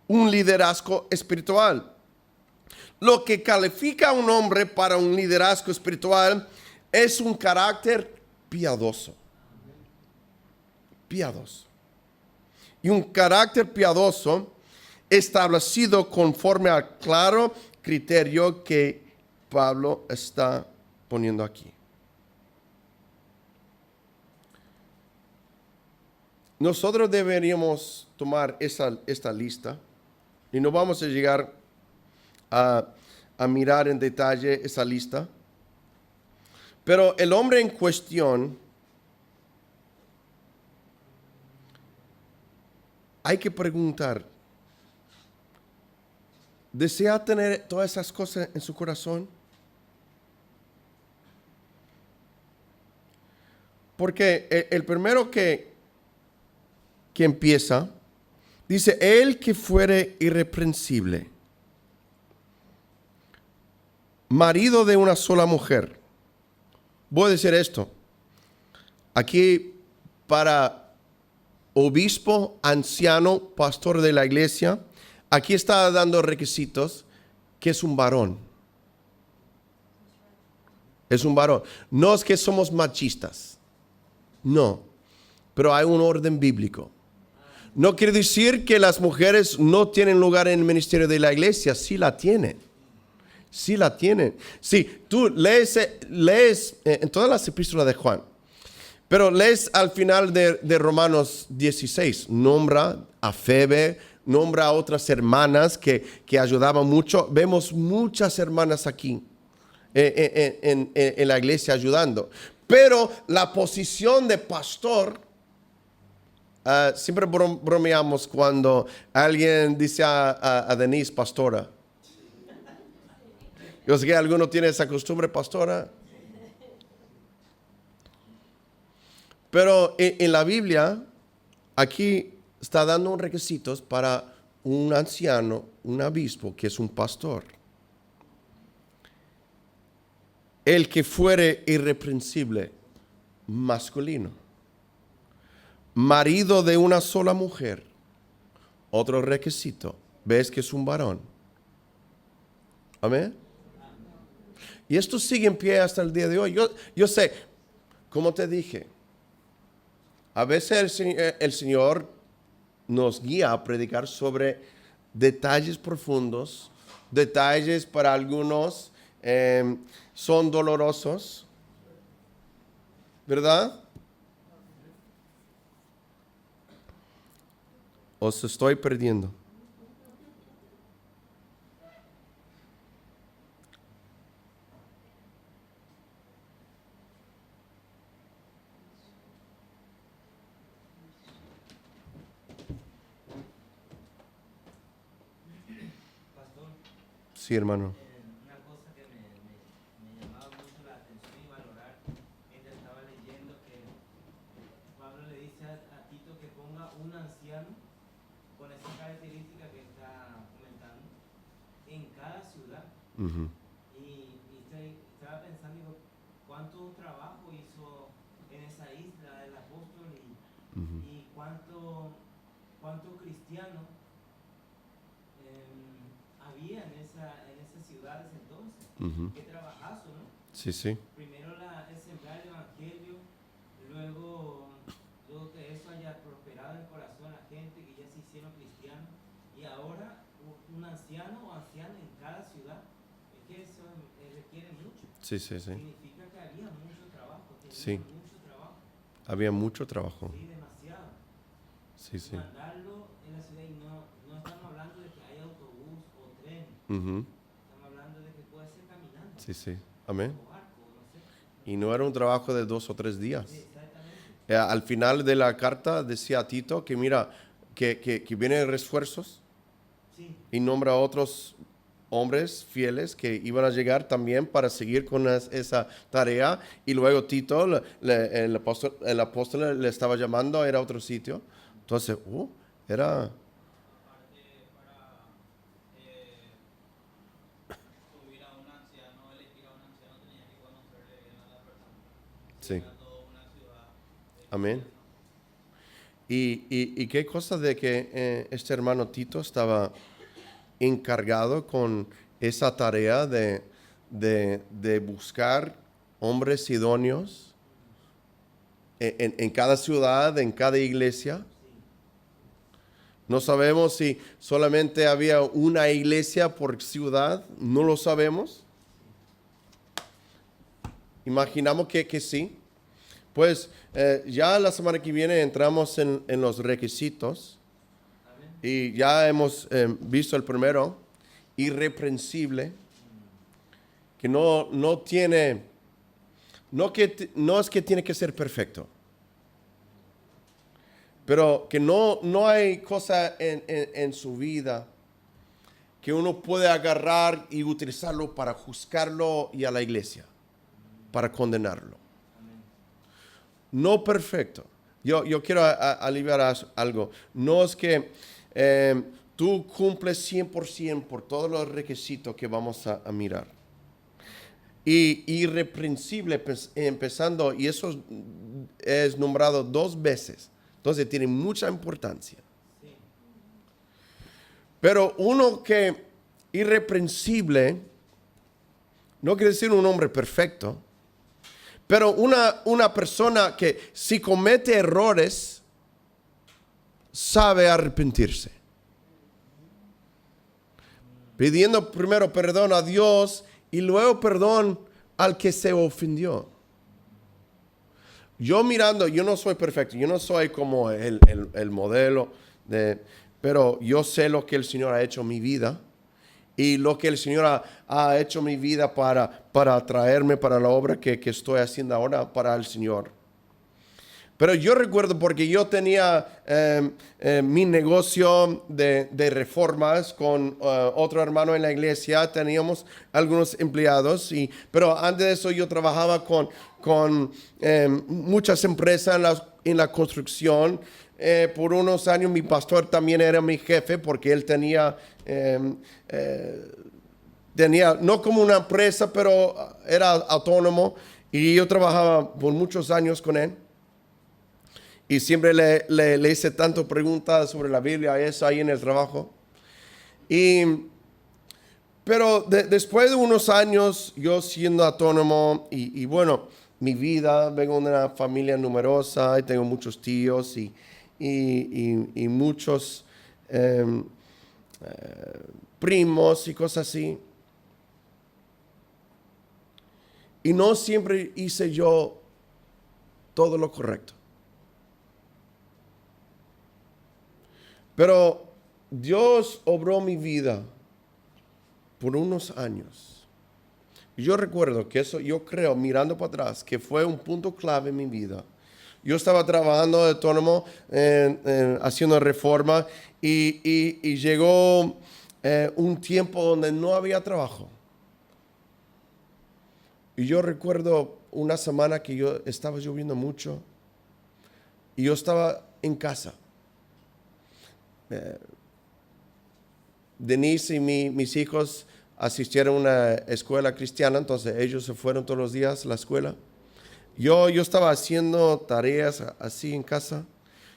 A: un liderazgo espiritual. Lo que califica a un hombre para un liderazgo espiritual es un carácter piadoso. Piadoso. Y un carácter piadoso establecido conforme al claro criterio que Pablo está poniendo aquí. Nosotros deberíamos tomar esta lista y no vamos a llegar a mirar en detalle esa lista. Pero el hombre en cuestión, hay que preguntar, ¿desea tener todas esas cosas en su corazón? Porque el primero que empieza, dice, el que fuere irreprensible, marido de una sola mujer. Voy a decir esto, aquí para obispo, anciano, pastor de la iglesia, aquí está dando requisitos, que es un varón. Es un varón. No es que somos machistas, no, pero hay un orden bíblico. No quiere decir que las mujeres no tienen lugar en el ministerio de la iglesia. Sí la tienen. Sí la tienen. Sí, tú lees en todas las epístolas de Juan, pero lees al final de Romanos 16. Nombra a Febe, nombra a otras hermanas que ayudaban mucho. Vemos muchas hermanas aquí en la iglesia ayudando. Pero la posición de pastor, siempre bromeamos cuando alguien dice a Denise, pastora. Yo sé que alguno tiene esa costumbre, pastora. Pero en la Biblia, aquí está dando un requisitos para un anciano, un obispo, que es un pastor. El que fuere irreprensible, masculino. Marido de una sola mujer. Otro requisito. ¿Ves que es un varón? Amén. Y esto sigue en pie hasta el día de hoy. Yo sé, como te dije, a veces el Señor nos guía a predicar sobre detalles profundos, detalles para algunos son dolorosos, ¿verdad? Os estoy perdiendo. Sí, hermano.
B: Una cosa que me llamaba mucho la atención y valorar mientras estaba leyendo que Pablo le dice a Tito que ponga un anciano con esa característica que está comentando en cada ciudad.
A: Ujú.
B: Estaba pensando, digo, cuánto trabajo hizo en esa isla el apóstol
A: Ujú.
B: y cuánto cristiano había en esas ciudades entonces.
A: Ujú.
B: Qué trabajazo, ¿no?
A: Sí, sí.
B: Primero el sembrar el evangelio, luego que eso haya prosperado en el corazón a la gente, que ya se hicieron cristianos, y ahora un anciano o anciana en cada ciudad. Es que eso requiere mucho.
A: Sí, sí, sí.
B: Significa que había mucho trabajo,
A: Sí.
B: mucho trabajo.
A: Había mucho trabajo.
B: Sí, demasiado.
A: Sí, sí.
B: Mandarlo en la ciudad y no estamos hablando de que hay autobús o tren.
A: Ujú.
B: Estamos hablando de que puede ser caminando.
A: Sí, sí. Amén.
B: O barco, no sé.
A: Y no era un trabajo de 2 o 3 días.
B: Sí, exactamente.
A: Al final de la carta decía a Tito que mira, que vienen refuerzos
B: Sí,
A: y nombra a otros hombres fieles que iban a llegar también para seguir con esa tarea. Y luego Tito, el apóstol le estaba llamando a ir a otro sitio. Entonces, era...
C: Aparte, para subir a un anciano, elegir a un anciano, tenía que conocerle bien a la persona.
A: Sí.
C: Era toda una ciudad.
A: Amén. Y qué cosa de que este hermano Tito estaba encargado con esa tarea de buscar hombres idóneos en cada ciudad, en cada iglesia. No sabemos si solamente había una iglesia por ciudad, no lo sabemos. Imaginamos que sí. Pues ya la semana que viene entramos en los requisitos.
B: amén.
A: Y ya hemos visto el primero, irreprensible, que no tiene, no es que tiene que ser perfecto, pero que no hay cosa en su vida que uno puede agarrar y utilizarlo para juzgarlo y a la iglesia, para condenarlo.
B: Amén.
A: No perfecto. Yo quiero aliviar algo. No es que tú cumples 100% por todos los requisitos que vamos a mirar. Y irreprensible empezando, y eso es nombrado 2 veces. Entonces tiene mucha importancia.
B: Sí,
A: Pero uno que irreprensible no quiere decir un hombre perfecto. Pero una persona que si comete errores, sabe arrepentirse. Pidiendo primero perdón a Dios y luego perdón al que se ofendió. Yo mirando, yo no soy perfecto, yo no soy como el modelo, pero yo sé lo que el Señor ha hecho en mi vida. Y lo que el Señor ha hecho en mi vida para traerme para la obra que estoy haciendo ahora para el Señor. Pero yo recuerdo porque yo tenía mi negocio de reformas con otro hermano en la iglesia. Teníamos algunos empleados. Pero antes de eso yo trabajaba con muchas empresas en la construcción. Por unos años mi pastor también era mi jefe porque él tenía no como una empresa, pero era autónomo y yo trabajaba por muchos años con él. Y siempre le hice tantas preguntas sobre la Biblia y eso ahí en el trabajo. Pero después de unos años, yo siendo autónomo y bueno, mi vida, vengo de una familia numerosa y tengo muchos tíos y muchos primos y cosas así. Y no siempre hice yo todo lo correcto. Pero Dios obró mi vida por unos años. Yo recuerdo que eso, yo creo, mirando para atrás, que fue un punto clave en mi vida. Yo estaba trabajando de autónomo, haciendo reforma y llegó un tiempo donde no había trabajo. Y yo recuerdo una semana que estaba lloviendo mucho y yo estaba en casa. Denise y mis hijos asistieron a una escuela cristiana, entonces ellos se fueron todos los días a la escuela. Yo estaba haciendo tareas así en casa.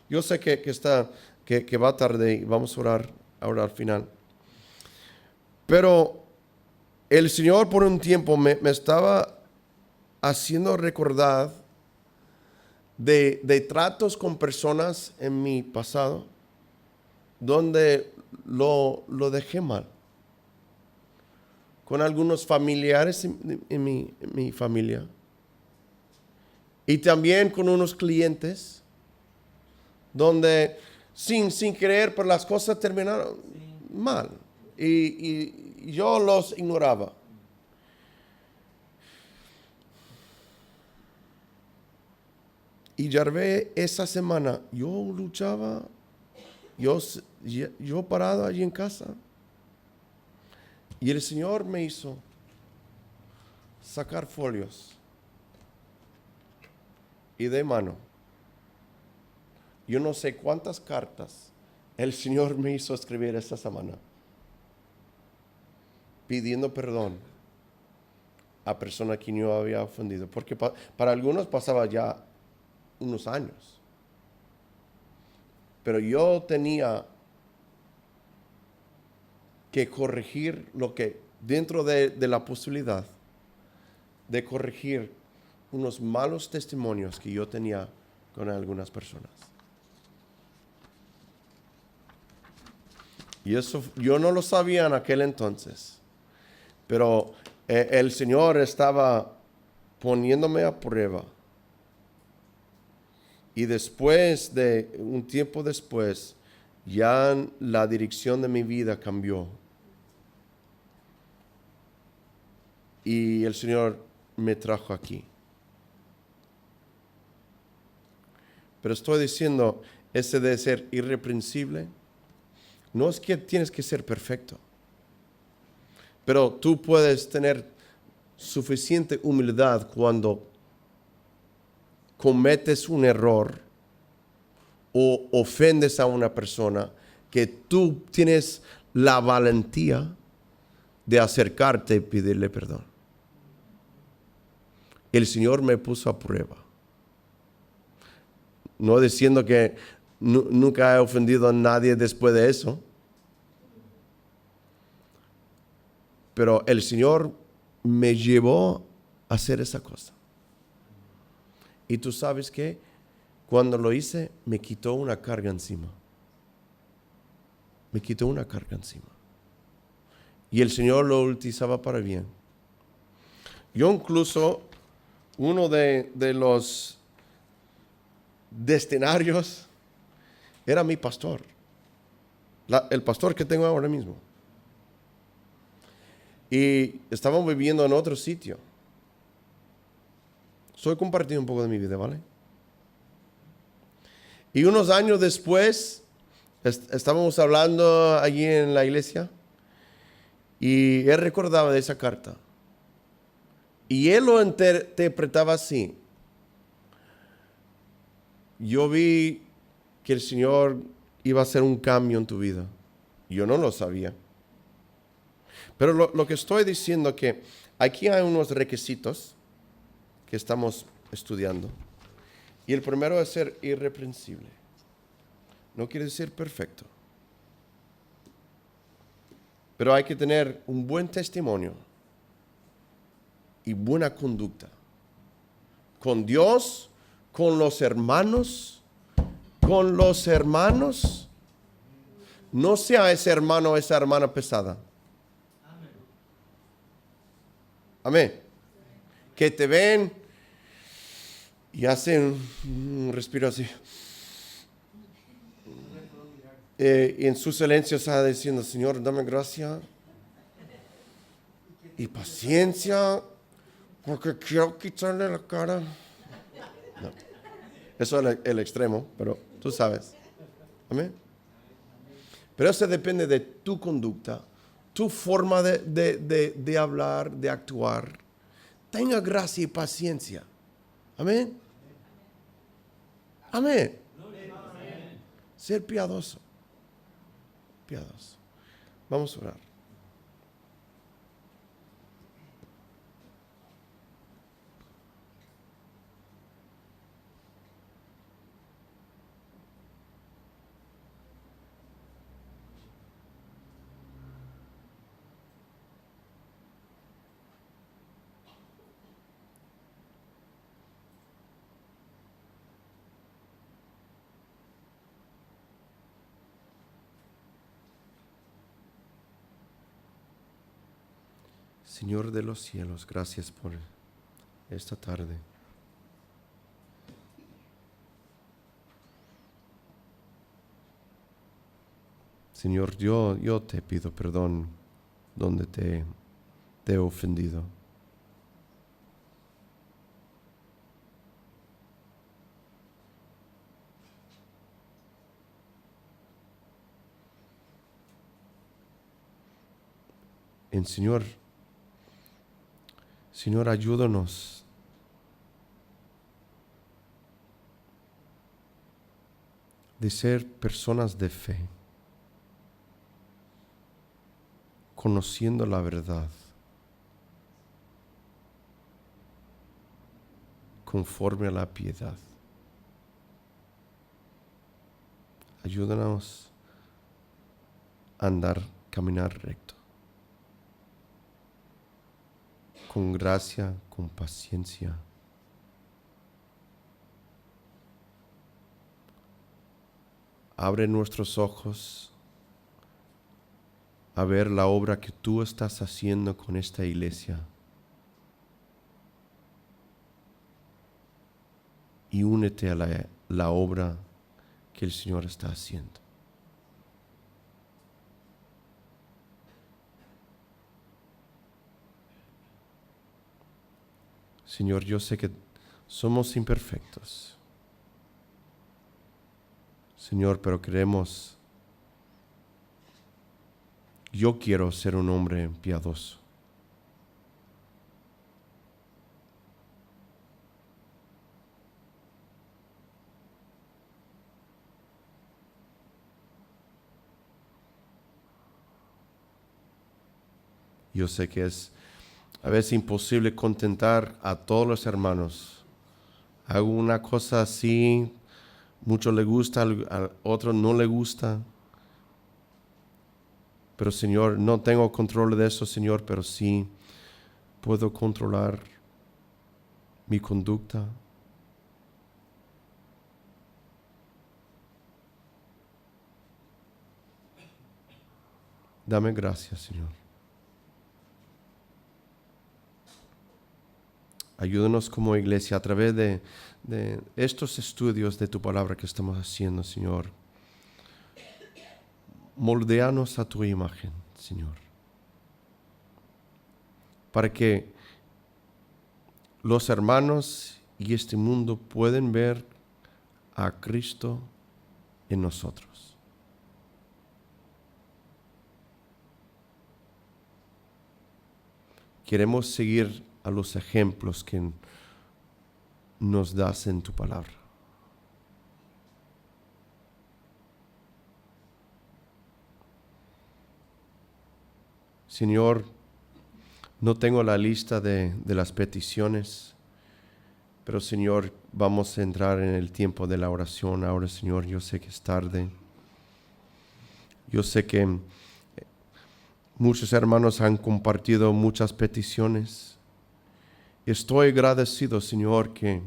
A: Yo sé que va tarde y vamos a orar ahora al final. Pero el Señor por un tiempo me estaba haciendo recordar de tratos con personas en mi pasado donde lo dejé mal. Con algunos familiares en mi familia. Y también con unos clientes donde sin querer, pero las cosas terminaron mal. Y yo los ignoraba. Y ya ve, esa semana yo luchaba, yo parado allí en casa. Y el Señor me hizo sacar folios y de mano. Yo no sé cuántas cartas el Señor me hizo escribir esta semana, pidiendo perdón a personas que yo había ofendido. Porque para algunos pasaba ya unos años. Pero yo tenía que corregir lo que, dentro de la posibilidad de corregir unos malos testimonios que yo tenía con algunas personas. Y eso yo no lo sabía en aquel entonces, pero el Señor estaba poniéndome a prueba. Y después de un tiempo después, ya la dirección de mi vida cambió. Y el Señor me trajo aquí. Pero estoy diciendo, ese de ser irreprensible, no es que tienes que ser perfecto. Pero tú puedes tener suficiente humildad cuando cometes un error o ofendes a una persona, que tú tienes la valentía de acercarte y pedirle perdón. El Señor me puso a prueba. No diciendo que nunca he ofendido a nadie después de eso. Pero el Señor me llevó a hacer esa cosa. Y tú sabes que cuando lo hice, me quitó una carga encima. Me quitó una carga encima. Y el Señor lo utilizaba para bien. Yo incluso, uno de los destinarios era mi pastor. El pastor que tengo ahora mismo. Y estábamos viviendo en otro sitio. Estoy compartiendo un poco de mi vida, ¿vale? Y unos años después, estábamos hablando allí en la iglesia y él recordaba de esa carta. Y él lo interpretaba así. Yo vi que el Señor iba a hacer un cambio en tu vida. Yo no lo sabía. Pero lo que estoy diciendo es que aquí hay unos requisitos que estamos estudiando. Y el primero es ser irreprensible. No quiere decir perfecto. Pero hay que tener un buen testimonio y buena conducta. Con Dios, con los hermanos. Con los hermanos. No sea ese hermano o esa hermana pesada. Amén. Que te ven y hacen un respiro así. Y en su silencio está diciendo, Señor, dame gracia y paciencia, porque quiero quitarle la cara. No. Eso es el extremo, pero tú sabes. Amén. Pero eso depende de tu conducta, tu forma de hablar, de actuar. Tenga gracia y paciencia. Amén. Amén. Ser piadoso. Piadoso. Vamos a orar. Señor de los cielos, gracias por esta tarde. Señor, yo te pido perdón donde te he ofendido. Señor, ayúdanos de ser personas de fe, conociendo la verdad, conforme a la piedad. Ayúdanos a caminar recto, con gracia, con paciencia. Abre nuestros ojos a ver la obra que tú estás haciendo con esta iglesia. Y únete a la obra que el Señor está haciendo. Señor, yo sé que somos imperfectos. Señor, pero yo quiero ser un hombre piadoso. Yo sé que es a veces imposible contentar a todos los hermanos. Hago una cosa así, mucho le gusta, al otro no le gusta. Pero Señor, no tengo control de eso, Señor, pero sí puedo controlar mi conducta. Dame gracias, Señor. Ayúdanos como iglesia a través de estos estudios de tu palabra que estamos haciendo, Señor. Moldéanos a tu imagen, Señor. Para que los hermanos y este mundo puedan ver a Cristo en nosotros. Queremos seguir a los ejemplos que nos das en tu palabra. Señor, no tengo la lista de las peticiones, pero Señor, vamos a entrar en el tiempo de la oración ahora, Señor. Yo sé que es tarde. Yo sé que muchos hermanos han compartido muchas peticiones. Estoy agradecido, Señor, que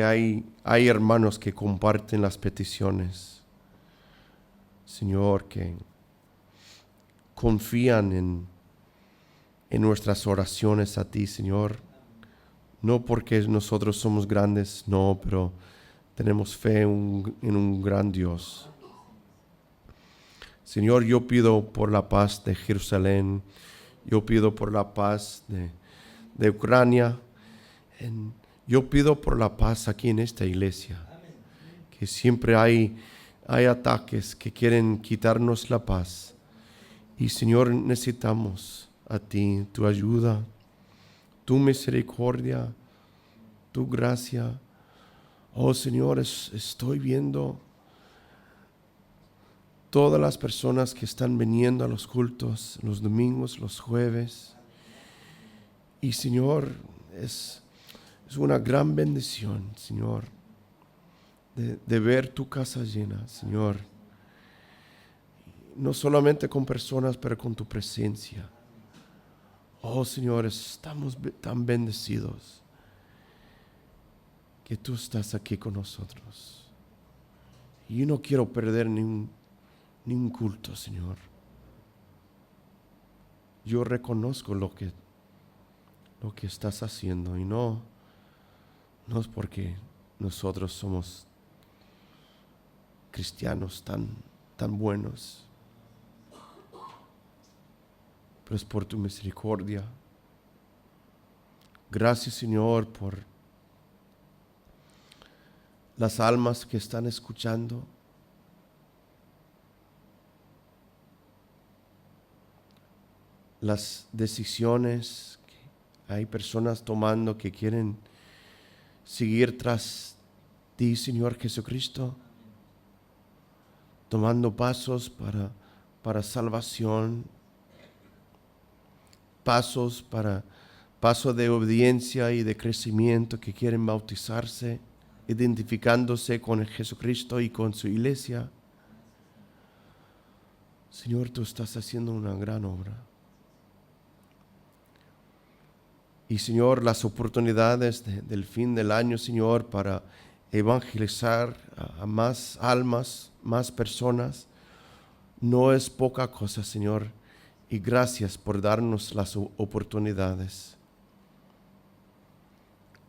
A: hay hermanos que comparten las peticiones. Señor, que confían en nuestras oraciones a ti, Señor. No porque nosotros somos grandes, no, pero tenemos fe en un gran Dios. Señor, yo pido por la paz de Jerusalén. Yo pido por la paz de Ucrania. Yo pido por la paz aquí en esta iglesia. Que siempre hay ataques que quieren quitarnos la paz. Y Señor, necesitamos a ti, tu ayuda, tu misericordia, tu gracia. Oh Señor, estoy viendo todas las personas que están viniendo a los cultos, los domingos, los jueves. Y Señor, es una gran bendición, Señor, de ver tu casa llena, Señor. No solamente con personas, pero con tu presencia. Oh Señor, estamos tan bendecidos que tú estás aquí con nosotros. Y yo no quiero perder ni un culto, Señor. Yo reconozco lo que estás haciendo y no es porque nosotros somos cristianos tan buenos, pero es por tu misericordia. Gracias, Señor, por las almas que están escuchando. Las decisiones que hay personas tomando que quieren seguir tras ti, Señor Jesucristo, tomando pasos para salvación, paso de obediencia y de crecimiento, que quieren bautizarse, identificándose con Jesucristo y con su iglesia. Señor, tú estás haciendo una gran obra. Y Señor, las oportunidades del fin del año, Señor, para evangelizar a más almas, más personas, no es poca cosa, Señor. Y gracias por darnos las oportunidades.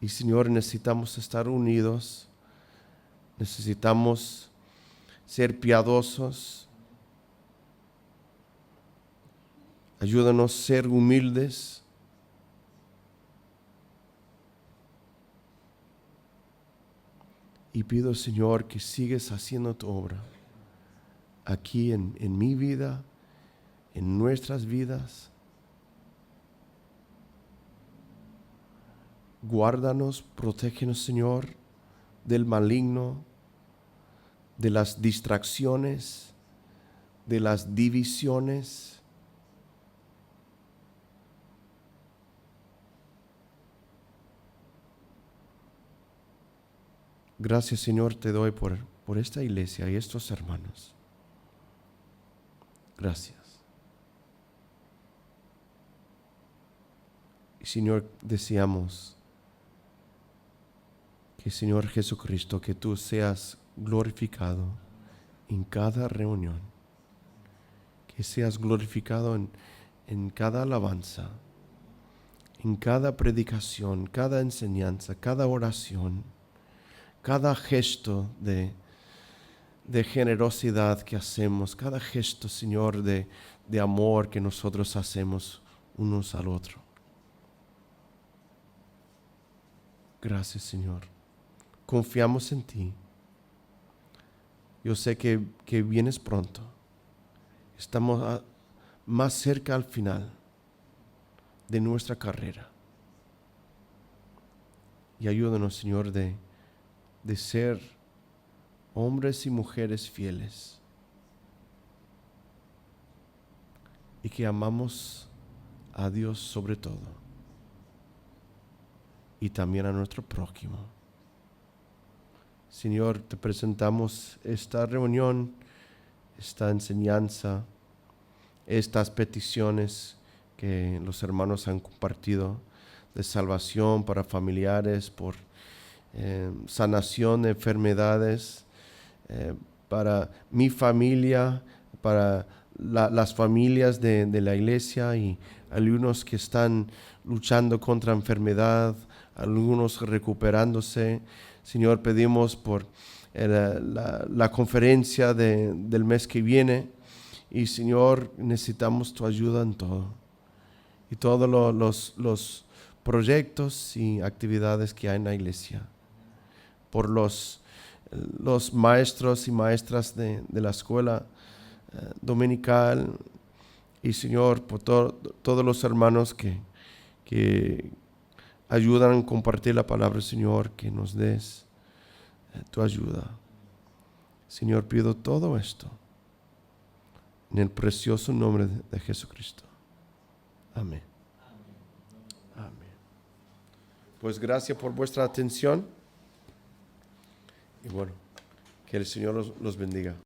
A: Y Señor, necesitamos estar unidos, necesitamos ser piadosos. Ayúdanos a ser humildes. Y pido, Señor, que sigues haciendo tu obra aquí en mi vida, en nuestras vidas. Guárdanos, protégenos, Señor, del maligno, de las distracciones, de las divisiones. Gracias, Señor, te doy por esta iglesia y estos hermanos. Gracias. Y Señor, deseamos que, Señor Jesucristo, que tú seas glorificado en cada reunión, que seas glorificado en cada alabanza, en cada predicación, cada enseñanza, cada oración, cada gesto de generosidad que hacemos, cada gesto, Señor, de amor que nosotros hacemos unos al otro. Gracias, Señor. Confiamos en ti. Yo sé que vienes pronto. Estamos más cerca al final de nuestra carrera. Y ayúdanos, Señor, de ser hombres y mujeres fieles y que amamos a Dios sobre todo y también a nuestro prójimo. Señor, te presentamos esta reunión, esta enseñanza, estas peticiones que los hermanos han compartido de salvación para familiares, por sanación de enfermedades, para mi familia, para las familias de la iglesia, y algunos que están luchando contra enfermedad, algunos recuperándose. Señor, pedimos por la conferencia del mes que viene, y Señor, necesitamos tu ayuda en todo, y todos los proyectos y actividades que hay en la iglesia, por los maestros y maestras de la escuela dominical, Y Señor, por todos los hermanos que ayudan a compartir la palabra, Señor, que nos des tu ayuda. Señor, pido todo esto en el precioso nombre de Jesucristo. Amén. Amén. Pues gracias por vuestra atención. Y bueno, que el Señor los bendiga.